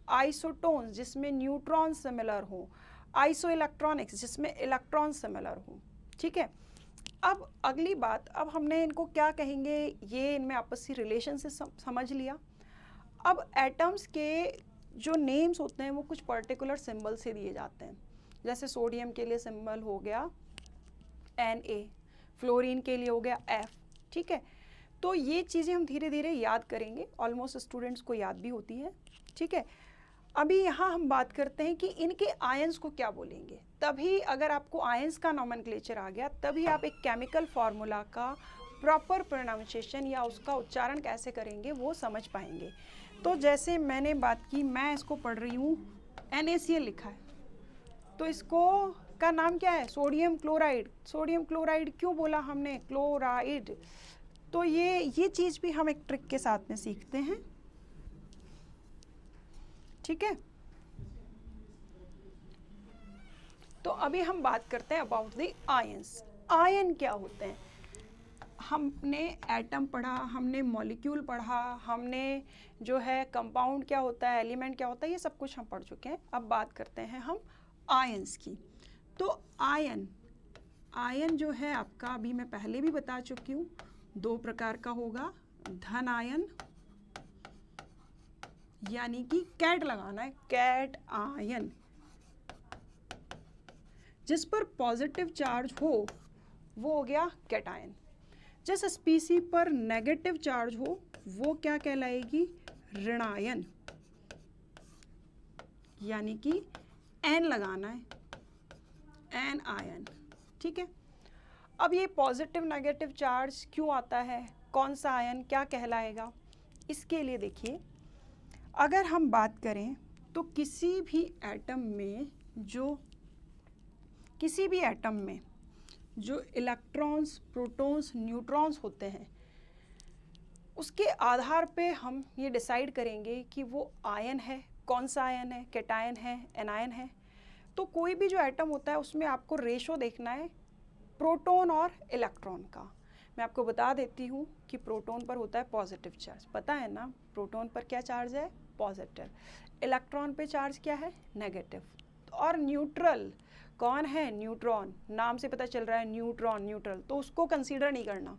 आइसोटोन्स जिसमें न्यूट्रॉन सिमिलर हो, आइसो इलेक्ट्रॉनिक्स जिसमें इलेक्ट्रॉन सिमिलर हो। ठीक है, अब अगली बात, अब हमने इनको क्या कहेंगे, ये इनमें आपसी रिलेशन से समझ लिया। अब एटम्स के जो नेम्स होते हैं वो कुछ पर्टिकुलर सिंबल से दिए जाते हैं। जैसे सोडियम के लिए सिंबल हो गया Na, फ्लोरीन के लिए हो गया F। ठीक है, तो ये चीज़ें हम धीरे धीरे याद करेंगे, ऑलमोस्ट स्टूडेंट्स को याद भी होती है। ठीक है, अभी यहाँ हम बात करते हैं कि इनके आयंस को क्या बोलेंगे। तभी अगर आपको आयंस का नॉमेनक्लेचर आ गया, तभी आप एक केमिकल फार्मूला का प्रॉपर प्रोनाउंसिएशन या उसका उच्चारण कैसे करेंगे वो समझ पाएंगे। तो जैसे मैंने बात की, मैं इसको पढ़ रही हूँ, NaCl लिखा है, तो इसको का नाम क्या है? Sodium chloride. सोडियम क्लोराइड क्यों बोला हमने? क्लोराइड। तो ये चीज़ भी हम एक ट्रिक के साथ में सीखते हैं। ठीक है, तो अभी हम बात करते हैं अबाउट द आयंस। आयन क्या होते हैं? हमने एटम पढ़ा, हमने मॉलिक्यूल पढ़ा, हमने जो है कंपाउंड क्या होता है, एलिमेंट क्या होता है, ये सब कुछ हम पढ़ चुके हैं। अब बात करते हैं हम आयंस की। तो आयन जो है आपका, अभी मैं पहले भी बता चुकी हूँ, 2 प्रकार का होगा। धन आयन, यानी कि कैट लगाना है, कैट आयन, जिस पर पॉजिटिव चार्ज हो वो हो गया कैटायन। जिस स्पीसी पर नेगेटिव चार्ज हो वो क्या कहलाएगी, ऋणायन, यानी कि एन लगाना है, एन आयन। ठीक है, अब ये पॉजिटिव नेगेटिव चार्ज क्यों आता है, कौन सा आयन क्या कहलाएगा, इसके लिए देखिए, अगर हम बात करें तो किसी भी एटम में जो इलेक्ट्रॉन्स, प्रोटॉन्स, न्यूट्रॉन्स होते हैं, उसके आधार पे हम ये डिसाइड करेंगे कि वो आयन है, कौन सा आयन है, कैटायन है, एनायन है। तो कोई भी जो एटम होता है उसमें आपको रेशो देखना है प्रोटॉन और इलेक्ट्रॉन का। मैं आपको बता देती हूँ कि प्रोटॉन पर होता है पॉजिटिव चार्ज, पता है ना, प्रोटॉन पर क्या चार्ज है, पॉजिटिव, इलेक्ट्रॉन पे चार्ज क्या है, नेगेटिव। और न्यूट्रल कौन है, न्यूट्रॉन, नाम से पता चल रहा है न्यूट्रॉन, न्यूट्रल, तो उसको कंसीडर नहीं करना,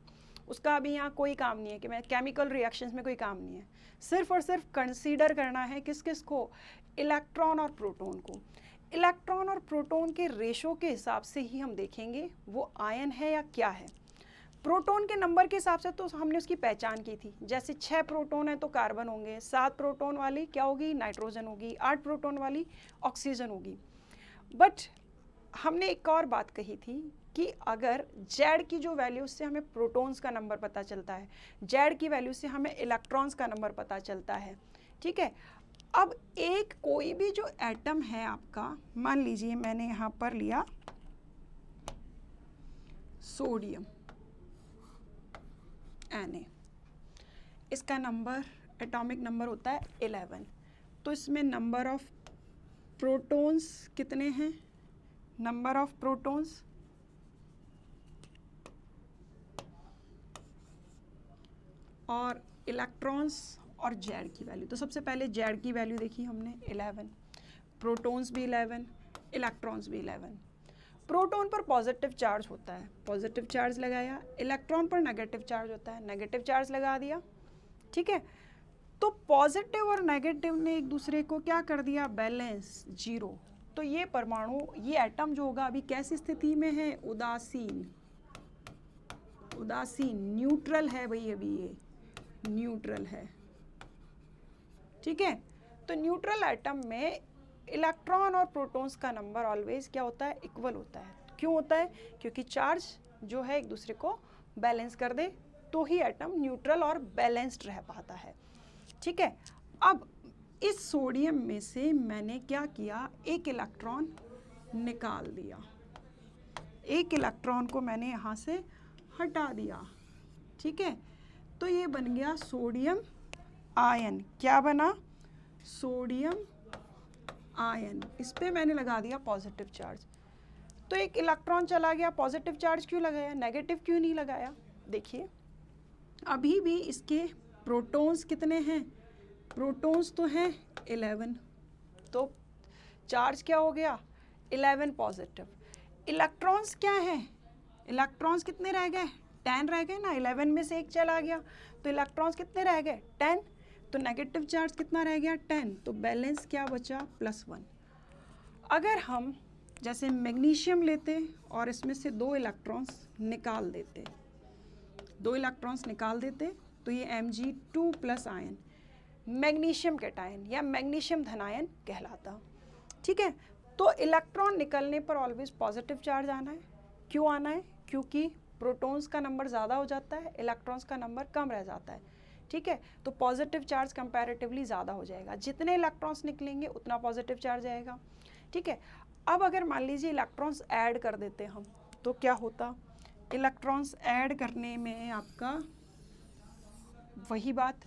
उसका अभी यहाँ कोई काम नहीं है कि मैं केमिकल रिएक्शंस में कोई काम नहीं है, सिर्फ और सिर्फ कंसीडर करना है किस किस को, इलेक्ट्रॉन और प्रोटॉन को। इलेक्ट्रॉन और प्रोटॉन के रेशो के हिसाब से ही हम देखेंगे वो आयन है या क्या है। प्रोटॉन के नंबर के हिसाब से तो हमने उसकी पहचान की थी, जैसे 6 प्रोटॉन है तो कार्बन होंगे, 7 प्रोटॉन वाली क्या होगी, नाइट्रोजन होगी, 8 प्रोटॉन वाली ऑक्सीजन होगी। बट हमने एक और बात कही थी कि अगर जेड की जो वैल्यू से हमें प्रोटॉन्स का नंबर पता चलता है, जेड की वैल्यू से हमें इलेक्ट्रॉन्स का नंबर पता चलता है। ठीक है, अब एक कोई भी जो एटम है आपका, मान लीजिए मैंने यहाँ पर लिया सोडियम Na, इसका नंबर, एटॉमिक नंबर होता है 11, तो इसमें नंबर ऑफ प्रोटॉन्स कितने हैं, नंबर ऑफ प्रोटॉन्स और इलेक्ट्रॉन्स और जेड की वैल्यू। तो सबसे पहले जेड की वैल्यू देखी हमने 11, प्रोटॉन्स भी 11, इलेक्ट्रॉन्स भी 11। प्रोटॉन पर पॉजिटिव चार्ज होता है, पॉजिटिव चार्ज लगाया, इलेक्ट्रॉन पर नेगेटिव चार्ज होता है, नेगेटिव चार्ज लगा दिया। ठीक है, तो पॉजिटिव और नेगेटिव ने एक दूसरे को क्या कर दिया, बैलेंस, जीरो। तो ये परमाणु, ये एटम जो होगा अभी कैसी स्थिति में है, उदासीन, उदासीन, न्यूट्रल है भाई, अभी ये न्यूट्रल है। ठीक है, तो न्यूट्रल एटम में इलेक्ट्रॉन और प्रोटॉन्स का नंबर ऑलवेज क्या होता है, इक्वल होता है। क्यों होता है, क्योंकि चार्ज जो है एक दूसरे को बैलेंस कर दे, तो ही एटम न्यूट्रल और बैलेंस्ड रह पाता है। ठीक है, अब इस सोडियम में से मैंने क्या किया, एक इलेक्ट्रॉन निकाल दिया, एक इलेक्ट्रॉन को मैंने यहाँ से हटा दिया। ठीक है, तो ये बन गया सोडियम आयन, क्या बना, सोडियम आयन। इस पे मैंने लगा दिया पॉजिटिव चार्ज, तो एक इलेक्ट्रॉन चला गया, पॉजिटिव चार्ज क्यों लगाया, नेगेटिव क्यों नहीं लगाया। देखिए अभी भी इसके प्रोटॉन्स कितने हैं, प्रोटॉन्स तो हैं 11, तो चार्ज क्या हो गया, 11 पॉजिटिव। इलेक्ट्रॉन्स क्या है, इलेक्ट्रॉन्स कितने रह गए, 10 रह गए ना, 11 में से एक चला गया, तो इलेक्ट्रॉन्स कितने रह गए, 10, तो नेगेटिव चार्ज कितना रह गया, 10, तो बैलेंस क्या बचा, +1। अगर हम जैसे मैग्नीशियम लेते और इसमें से 2 इलेक्ट्रॉन्स निकाल देते, 2 इलेक्ट्रॉन्स निकाल देते, तो ये Mg2+ आयन मैग्नीशियम कैटायन या मैग्नीशियम धनायन कहलाता। ठीक है, तो इलेक्ट्रॉन निकलने पर ऑलवेज पॉजिटिव चार्ज आना है। क्यों आना है, क्योंकि प्रोटॉन्स का नंबर ज़्यादा हो जाता है, इलेक्ट्रॉन्स का नंबर कम रह जाता है। ठीक है, तो पॉजिटिव चार्ज कंपैरेटिवली ज़्यादा हो जाएगा, जितने इलेक्ट्रॉन्स निकलेंगे उतना पॉजिटिव चार्ज आएगा। ठीक है, अब अगर मान लीजिए इलेक्ट्रॉन्स ऐड कर देते हम, तो क्या होता, इलेक्ट्रॉन्स ऐड करने में आपका वही बात,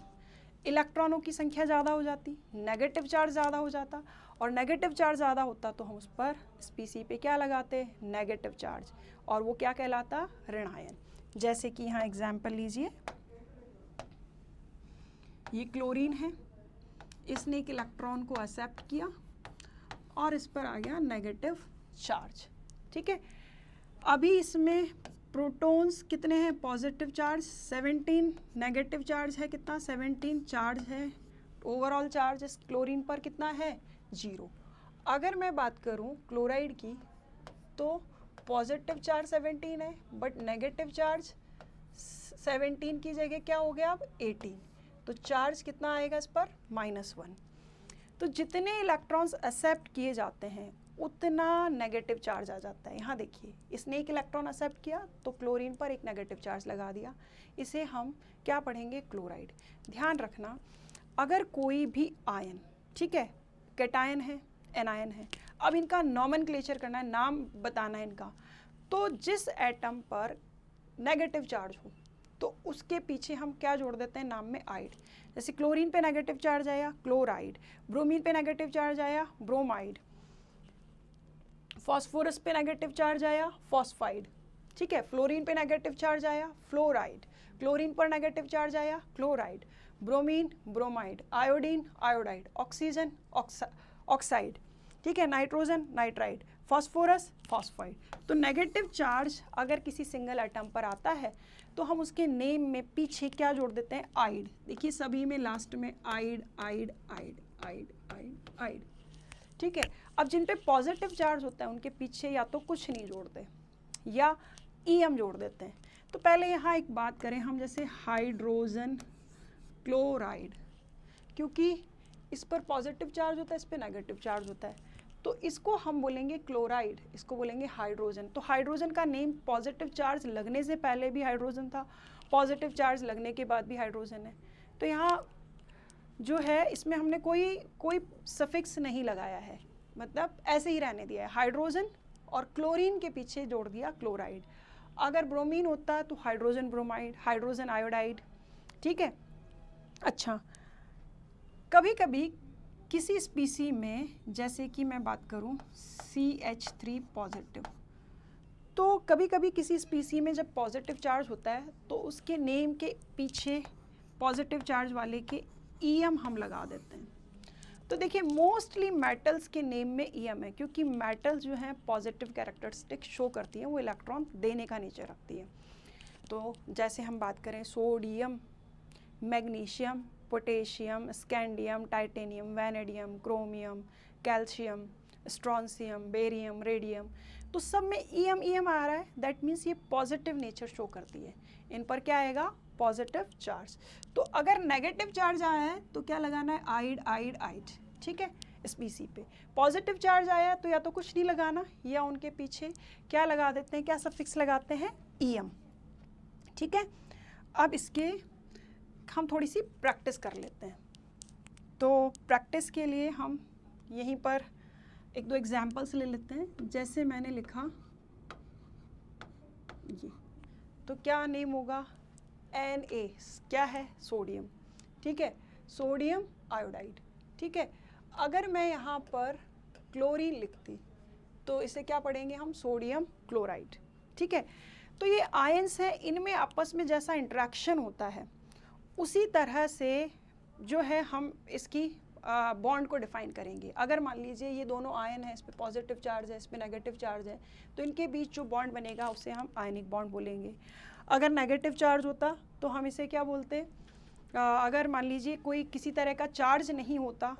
इलेक्ट्रॉनों की संख्या ज़्यादा हो जाती, नेगेटिव चार्ज ज़्यादा हो जाता, और नेगेटिव चार्ज ज़्यादा होता तो हम उस पर स्पीसी पे क्या लगाते, नेगेटिव चार्ज, और वो क्या कहलाता, ऋणायन। जैसे कि यहाँ एग्जाम्पल लीजिए, ये क्लोरीन है, इसने एक इलेक्ट्रॉन को एक्सेप्ट किया और इस पर आ गया नेगेटिव चार्ज। ठीक है, अभी इसमें प्रोटॉन्स कितने हैं, पॉजिटिव चार्ज 17, नेगेटिव चार्ज है कितना, 17 चार्ज है, ओवरऑल चार्ज इस क्लोरीन पर कितना है, 0। अगर मैं बात करूं क्लोराइड की, तो पॉजिटिव चार्ज 17 है बट नेगेटिव चार्ज 17 की जगह क्या हो गया अब 18, तो चार्ज कितना आएगा इस पर -1। तो जितने इलेक्ट्रॉन्स एक्सेप्ट किए जाते हैं उतना नेगेटिव चार्ज आ जाता है। यहाँ देखिए, इसने एक इलेक्ट्रॉन एक्सेप्ट किया तो क्लोरीन पर एक नेगेटिव चार्ज लगा दिया। इसे हम क्या पढ़ेंगे, क्लोराइड। ध्यान रखना, अगर कोई भी आयन, ठीक है, कैटायन है, एनायन है, अब इनका नॉमेनक्लेचर करना है, नाम बताना है इनका, तो जिस एटम पर नेगेटिव चार्ज हो तो उसके पीछे हम क्या जोड़ देते हैं नाम में, आइड। जैसे क्लोरीन पे नेगेटिव चार्ज आया, क्लोराइड। ब्रोमीन पे नेगेटिव चार्ज आया, ब्रोमाइड। फॉस्फोरस पे नेगेटिव चार्ज आया, फॉस्फाइड। ठीक है, फ्लोरीन पे नेगेटिव चार्ज आया, फ्लोराइड। क्लोरीन पर नेगेटिव चार्ज आया, chloride. Bromine, bromide. Iodine, iodide. Oxygen, oxide. ठीक है, नाइट्रोजन, नाइट्राइड। Phosphorus, phosphide. तो नेगेटिव चार्ज अगर किसी सिंगल एटम पर आता है तो हम उसके नेम में पीछे क्या जोड़ देते हैं, आइड। देखिए सभी में लास्ट में आइड, आइड, आइड, आइड, आइड, आइड। ठीक है, अब जिन पे पॉजिटिव चार्ज होता है उनके पीछे या तो कुछ नहीं जोड़ते या ईएम जोड़ देते हैं। तो पहले यहाँ एक बात करें हम, जैसे हाइड्रोजन क्लोराइड, क्योंकि इस पर पॉजिटिव चार्ज होता है, इस पर नेगेटिव चार्ज होता है, तो इसको हम बोलेंगे क्लोराइड, इसको बोलेंगे हाइड्रोजन। तो हाइड्रोजन का नेम पॉजिटिव चार्ज लगने से पहले भी हाइड्रोजन था, पॉजिटिव चार्ज लगने के बाद भी हाइड्रोजन है। तो यहाँ जो है इसमें हमने कोई सफिक्स नहीं लगाया है, मतलब ऐसे ही रहने दिया है। हाइड्रोजन और क्लोरीन के पीछे जोड़ दिया क्लोराइड। अगर ब्रोमीन होता तो हाइड्रोजन ब्रोमाइड, हाइड्रोजन आयोडाइड। ठीक है, अच्छा, कभी कभी किसी स्पीसी में, जैसे कि मैं बात करूं CH3 पॉजिटिव, तो कभी कभी किसी स्पीसी में जब पॉजिटिव चार्ज होता है तो उसके नेम के पीछे पॉजिटिव चार्ज वाले के ईएम हम लगा देते हैं। तो देखिए मोस्टली मेटल्स के नेम में ईएम है, क्योंकि मेटल्स जो हैं पॉजिटिव कैरेक्टरिस्टिक शो करती हैं, वो इलेक्ट्रॉन देने का नेचर रखती है। तो जैसे हम बात करें sodium, magnesium, potassium, scandium, titanium, vanadium, chromium, calcium, strontium, barium, radium, तो सब में ईएम आ रहा है। दैट मीन्स ये पॉजिटिव नेचर शो करती है। इन पर क्या आएगा, पॉजिटिव चार्ज। तो अगर नेगेटिव चार्ज आया है तो क्या लगाना है, आइड, आइड, आइड। ठीक है, स्पीसी पे पॉजिटिव चार्ज आया तो या तो कुछ नहीं लगाना या उनके पीछे क्या लगा देते हैं, क्या सफिक्स लगाते हैं, ईएम। ठीक है, अब इसके हम थोड़ी सी प्रैक्टिस कर लेते हैं। तो प्रैक्टिस के लिए हम यहीं पर एक दो एग्जाम्पल्स ले लेते हैं। जैसे मैंने लिखा ये, तो क्या नेम होगा, Na, क्या है, सोडियम। ठीक है, सोडियम आयोडाइड। ठीक है, अगर मैं यहाँ पर क्लोरीन लिखती तो इसे क्या पढ़ेंगे हम, सोडियम क्लोराइड। ठीक है, तो ये आयंस हैं, इनमें आपस में जैसा इंटरेक्शन होता है उसी तरह से जो है हम इसकी बॉन्ड को डिफाइन करेंगे। अगर मान लीजिए ये दोनों आयन है, इस पे पॉजिटिव चार्ज है, इस पे नेगेटिव चार्ज है, तो इनके बीच जो बॉन्ड बनेगा उसे हम आयनिक बॉन्ड बोलेंगे। अगर नेगेटिव चार्ज होता तो हम इसे क्या बोलते, अगर मान लीजिए कोई किसी तरह का चार्ज नहीं होता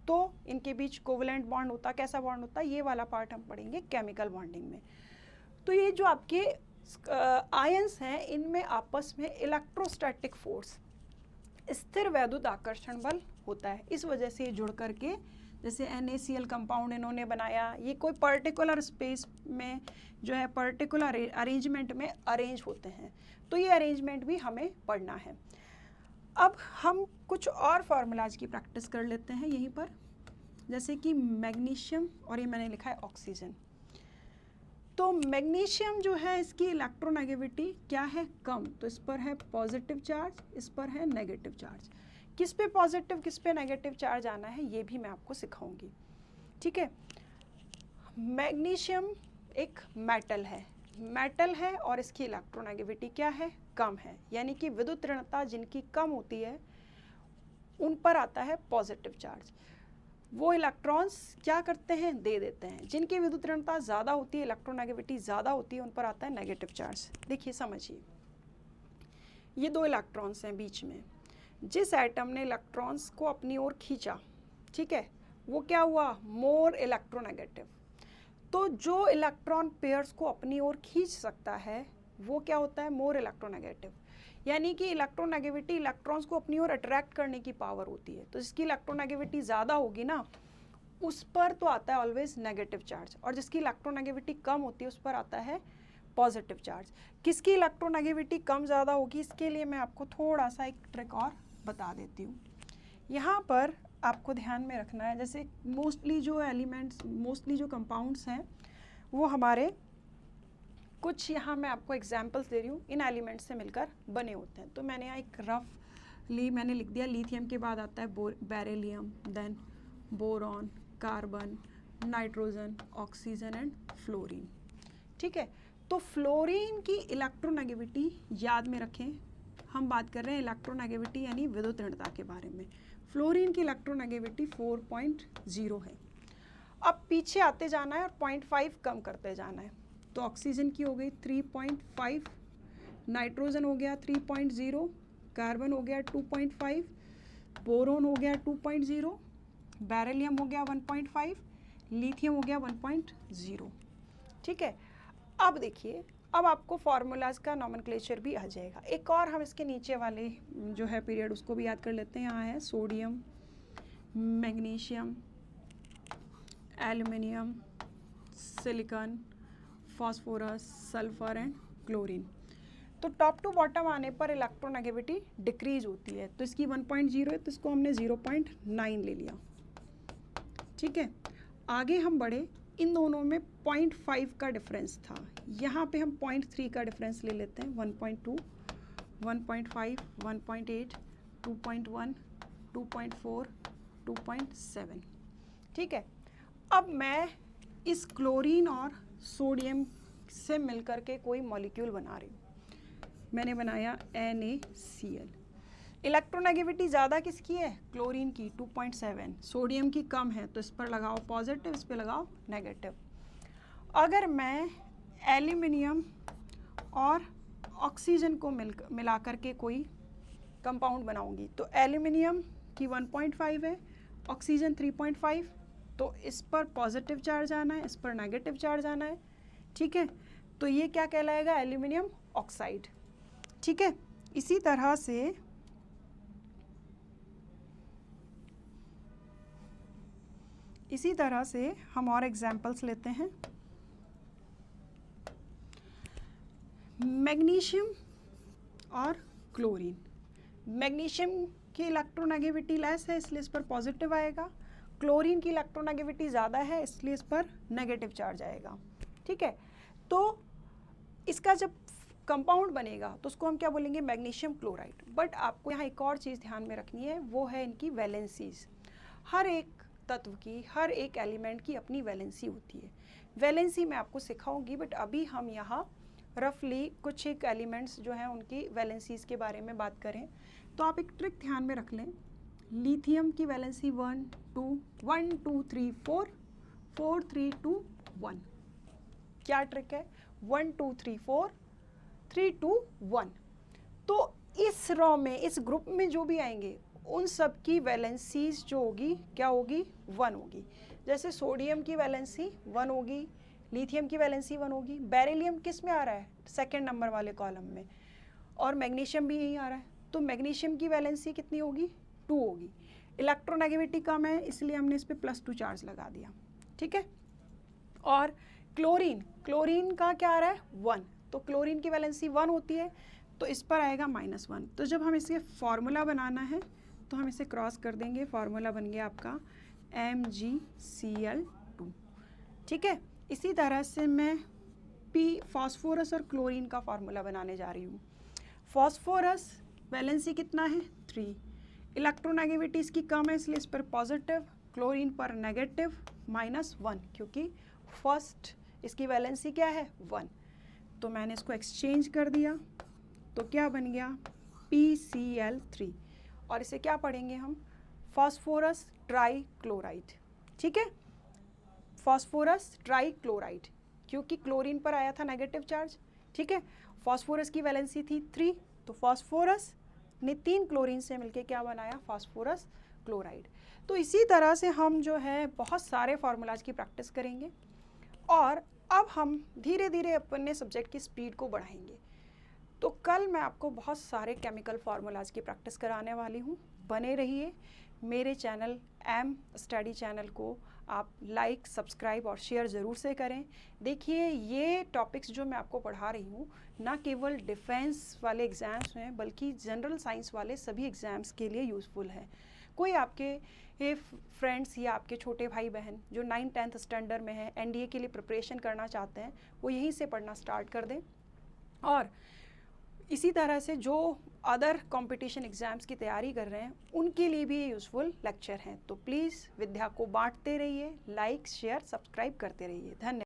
तो इनके बीच कोवलेंट बॉन्ड होता। कैसा बॉन्ड होता, ये वाला पार्ट हम पढ़ेंगे केमिकल बॉन्डिंग में। तो ये जो आपके आयंस हैं इनमें आपस में इलेक्ट्रोस्टैटिक फोर्स, स्थिर वैद्युत आकर्षण बल होता है। इस वजह से ये जुड़ करके, जैसे NaCl कंपाउंड इन्होंने बनाया, ये कोई पर्टिकुलर स्पेस में जो है पर्टिकुलर अरेंजमेंट में अरेंज होते हैं। तो ये अरेंजमेंट भी हमें पढ़ना है। अब हम कुछ और फार्मूलाज की प्रैक्टिस कर लेते हैं यहीं पर, जैसे कि मैग्नीशियम, और ये मैंने लिखा है ऑक्सीजन। तो मैग्नीशियम जो है इसकी इलेक्ट्रोनेगेटिविटी क्या है, कम। तो इस पर है पॉजिटिव चार्ज, इस पर है नेगेटिव चार्ज। किस पे पॉजिटिव किस पे नेगेटिव चार्ज आना है ये भी मैं आपको सिखाऊंगी। ठीक है, मैग्नीशियम एक मेटल है और इसकी इलेक्ट्रोनेगेटिविटी क्या है, कम है। यानी कि विद्युत ऋणता जिनकी कम होती है उन पर आता है पॉजिटिव चार्ज, वो इलेक्ट्रॉन्स क्या करते हैं, दे देते हैं। जिनकी विद्युत ऋणता ज़्यादा होती है, इलेक्ट्रोनेगेटिविटी ज़्यादा होती है, उन पर आता है नेगेटिव चार्ज। देखिए समझिए, ये दो इलेक्ट्रॉन्स हैं बीच में, जिस एटम ने इलेक्ट्रॉन्स को अपनी ओर खींचा, ठीक है, वो क्या हुआ, मोर इलेक्ट्रोनेगेटिव। तो जो इलेक्ट्रॉन पेयर्स को अपनी ओर खींच सकता है वो क्या होता है, मोर इलेक्ट्रोनेगेटिव। यानी कि इलेक्ट्रोनेगेटिविटी इलेक्ट्रॉन्स को अपनी ओर अट्रैक्ट करने की पावर होती है। तो जिसकी इलेक्ट्रोनेगेटिविटी ज़्यादा होगी ना, उस पर तो आता है ऑलवेज नेगेटिव चार्ज, और जिसकी इलेक्ट्रोनेगेटिविटी कम होती है उस पर आता है पॉजिटिव चार्ज। किसकी इलेक्ट्रोनेगेटिविटी कम ज़्यादा होगी, इसके लिए मैं आपको थोड़ा सा एक ट्रिक और बता देती हूँ। यहाँ पर आपको ध्यान में रखना है, जैसे मोस्टली जो एलिमेंट्स, मोस्टली जो कंपाउंड्स हैं वो हमारे कुछ, यहाँ मैं आपको एग्जांपल्स दे रही हूँ, इन एलिमेंट्स से मिलकर बने होते हैं। तो मैंने यहाँ एक रफली मैंने लिख दिया, लिथियम के बाद आता है beryllium, then boron, carbon, nitrogen, oxygen and fluorine. ठीक है, तो फ्लोरीन की इलेक्ट्रोनेगेटिविटी याद में रखें, हम बात कर रहे हैं इलेक्ट्रोनेगेटिविटी यानी विद्युत ऋणता के बारे में। फ्लोरीन की इलेक्ट्रोनेगेटिविटी 4.0 है। अब पीछे आते जाना है और 0.5 कम करते जाना है। तो ऑक्सीजन की हो गई 3.5, नाइट्रोजन हो गया 3.0, कार्बन हो गया 2.5, बोरोन हो गया 2.0, बेरिलियम हो गया 1.5, लिथियम हो गया 1.0। ठीक है, अब देखिए, अब आपको फार्मूलाज का नॉमेनक्लेचर भी आ जाएगा। एक और हम इसके नीचे वाले जो है पीरियड उसको भी याद कर लेते हैं। यहाँ है sodium, magnesium, aluminium, silicon, phosphorus, sulphur and chlorine. तो टॉप टू बॉटम आने पर इलेक्ट्रोनेगेटिविटी डिक्रीज होती है। तो इसकी 1.0 है तो इसको हमने 0.9 ले लिया। ठीक है, आगे हम बढ़े, इन दोनों में 0.5 का डिफरेंस था, यहाँ पे हम 0.3 का डिफरेंस ले लेते हैं। 1.2, 1.5, 1.8, 2.1, 2.4, 2.7। ठीक है, अब मैं इस क्लोरीन और सोडियम से मिलकर के कोई मॉलिक्यूल बना रही हूँ। मैंने बनाया NaCl। इलेक्ट्रोनेगेटिविटी ज़्यादा किसकी है, क्लोरीन की 2.7, सोडियम की कम है, तो इस पर लगाओ पॉजिटिव, इस पर लगाओ नेगेटिव। अगर मैं एल्युमिनियम और ऑक्सीजन को मिला करके कोई कंपाउंड बनाऊंगी, तो एल्युमिनियम की 1.5 है, ऑक्सीजन 3.5, तो इस पर पॉजिटिव चार्ज आना है, इस पर नेगेटिव चार्ज आना है। ठीक है, तो ये क्या कहलाएगा, एल्युमिनियम ऑक्साइड। ठीक है, इसी तरह से हम और एग्जाम्पल्स लेते हैं। मैग्नीशियम और क्लोरीन। मैग्नीशियम की इलेक्ट्रोनेगेटिविटी लेस है इसलिए इस पर पॉजिटिव आएगा, क्लोरीन की इलेक्ट्रोनेगेटिविटी ज़्यादा है इसलिए इस पर नेगेटिव चार्ज आएगा। ठीक है, तो इसका जब कंपाउंड बनेगा तो उसको हम क्या बोलेंगे, मैग्नीशियम क्लोराइड। बट आपको यहाँ एक और चीज़ ध्यान में रखनी है, वो है इनकी वैलेंसीज। हर एक तत्व की, हर एक एलिमेंट की अपनी वैलेंसी होती है। वैलेंसी मैं आपको सिखाऊंगी, बट अभी हम यहाँ रफली कुछ एक एलिमेंट्स जो हैं उनकी वैलेंसीज के बारे में बात करें। तो आप एक ट्रिक ध्यान में रख लें, लिथियम की वैलेंसी 1 2 3 4 4 3 2 1। क्या ट्रिक है, 1 2 3 4 3 2 1। तो इस रॉ में, इस ग्रुप में जो भी आएंगे उन सब की वैलेंसीज जो होगी क्या होगी, 1 होगी। जैसे सोडियम की वैलेंसी 1 होगी, लिथियम की वैलेंसी 1 होगी, बेरिलियम किस में आ रहा है, सेकंड नंबर वाले कॉलम में, और मैग्नीशियम भी यही आ रहा है। तो मैग्नीशियम की वैलेंसी कितनी होगी, 2 होगी। इलेक्ट्रोनेगेटिविटी कम है इसलिए हमने इस पर +2 चार्ज लगा दिया। ठीक है, और क्लोरीन का क्या आ रहा है, 1, तो क्लोरीन की वैलेंसी 1 होती है, तो इस पर आएगा -1। तो जब हम इसके फॉर्मूला बनाना है तो हम इसे क्रॉस कर देंगे, फार्मूला बन गया आपका MgCl2। ठीक है, इसी तरह से मैं फास्फोरस और क्लोरीन का फार्मूला बनाने जा रही हूँ। फास्फोरस वैलेंसी कितना है, 3, इलेक्ट्रोनेगेटिविटी इसकी कम है इसलिए इस पर पॉजिटिव, क्लोरीन पर नेगेटिव -1, क्योंकि फर्स्ट इसकी वैलेंसी क्या है, 1। तो मैंने इसको एक्सचेंज कर दिया, तो क्या बन गया, PCl3, और इसे क्या पढ़ेंगे हम, फास्फोरस ट्राईक्लोराइड। ठीक है, फास्फोरस ट्राईक्लोराइड, क्योंकि क्लोरीन पर आया था नेगेटिव चार्ज। ठीक है, फास्फोरस की वैलेंसी थी 3, तो फास्फोरस ने 3 क्लोरीन से मिलके क्या बनाया, फास्फोरस क्लोराइड। तो इसी तरह से हम जो है बहुत सारे फार्मूलाज की प्रैक्टिस करेंगे, और अब हम धीरे धीरे अपने सब्जेक्ट की स्पीड को बढ़ाएंगे। तो कल मैं आपको बहुत सारे केमिकल फार्मूलाज की प्रैक्टिस कराने वाली हूँ। बने रहिए। मेरे चैनल एम स्टडी चैनल को आप लाइक, सब्सक्राइब और शेयर ज़रूर से करें। देखिए, ये टॉपिक्स जो मैं आपको पढ़ा रही हूँ ना केवल डिफेंस वाले एग्ज़ाम्स हैं बल्कि जनरल साइंस वाले सभी एग्ज़ाम्स के लिए यूज़फुल है। कोई आपके फ्रेंड्स या आपके छोटे भाई बहन जो 9th-10th स्टैंडर्ड में हैं, एनडीए के लिए प्रिपरेशन करना चाहते हैं, वो यहीं से पढ़ना स्टार्ट कर दें। और इसी तरह से जो अदर कंपटीशन एग्ज़ाम्स की तैयारी कर रहे हैं उनके लिए भी ये यूज़फुल लेक्चर हैं। तो प्लीज़ विद्या को बांटते रहिए, लाइक, शेयर, सब्सक्राइब करते रहिए। धन्यवाद।